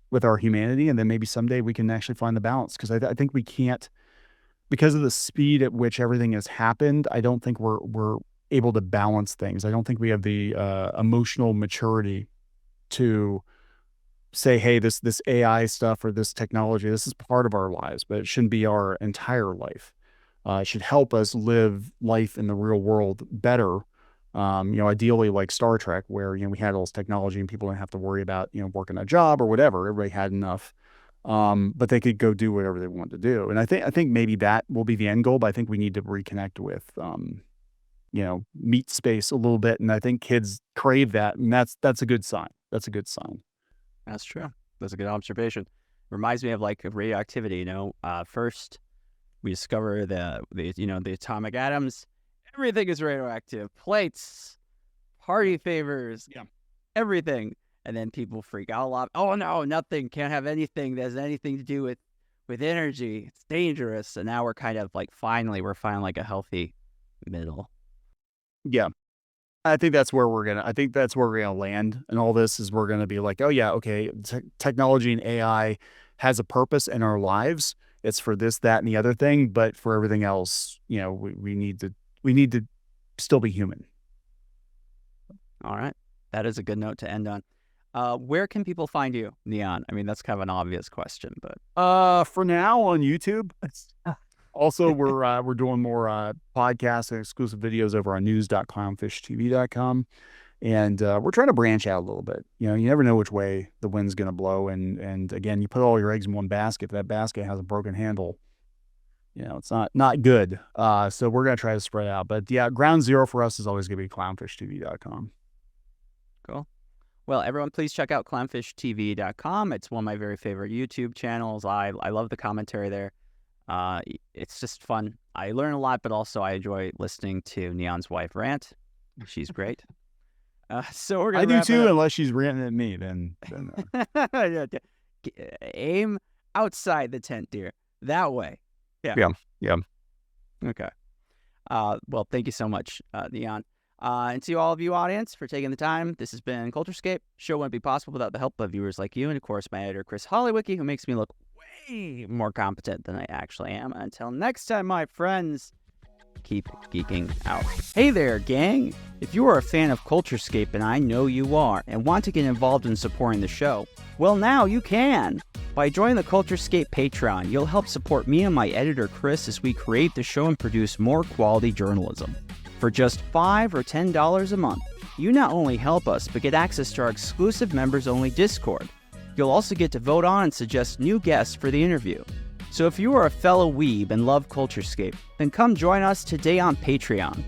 with our humanity, and then maybe someday we can actually find the balance. Because I think we can't, because of the speed at which everything has happened. I don't think we're able to balance things. I don't think we have the emotional maturity to say, hey, this AI stuff or this technology, this is part of our lives, but it shouldn't be our entire life. It should help us live life in the real world better. Ideally like Star Trek, where, we had all this technology and people didn't have to worry about, working a job or whatever. Everybody had enough. But they could go do whatever they want to do. And I think maybe that will be the end goal, but I think we need to reconnect with, meat space a little bit. And I think kids crave that. And that's a good sign. That's a good sign. That's true. That's a good observation. Reminds me of like radioactivity, first we discover the atomic atoms. Everything is radioactive. Plates, party favors, everything. And then people freak out a lot. Oh no, nothing, can't have anything that has anything to do with energy. It's dangerous. And now we're kind of like, finally like a healthy middle. Yeah. I think that's where we're gonna land. And all this is, we're gonna be like, oh yeah, okay, technology and AI has a purpose in our lives. It's for this, that, and the other thing. But for everything else, we need to still be human. All right. That is a good note to end on. Where can people find you, Kneon? I mean, that's kind of an obvious question, but for now on YouTube. Also, we're doing more podcasts and exclusive videos over on news.clownfishtv.com, and we're trying to branch out a little bit. You never know which way the wind's going to blow, and again, you put all your eggs in one basket. If that basket has a broken handle, it's not good. So we're going to try to spread out. But yeah, ground zero for us is always going to be clownfishtv.com. Cool. Well, everyone, please check out clownfishtv.com. It's one of my very favorite YouTube channels. I love the commentary there. It's just fun. I learn a lot, but also I enjoy listening to Neon's wife rant. She's great. So we're gonna. I do too, unless she's ranting at me. Then aim outside the tent, dear. That way. Yeah. Okay. Well, thank you so much, Neon. And to all of you, audience, for taking the time. This has been CultureScape. Show wouldn't be possible without the help of viewers like you, and of course, my editor, Chris Hollywicki, who makes me look way more competent than I actually am. Until next time, my friends, keep geeking out. Hey there, gang! If you are a fan of CultureScape, and I know you are, and want to get involved in supporting the show, well, now you can! By joining the CultureScape Patreon, you'll help support me and my editor, Chris, as we create the show and produce more quality journalism. For just $5 or $10 a month, you not only help us, but get access to our exclusive members-only Discord. You'll also get to vote on and suggest new guests for the interview. So if you are a fellow weeb and love CultureScape, then come join us today on Patreon.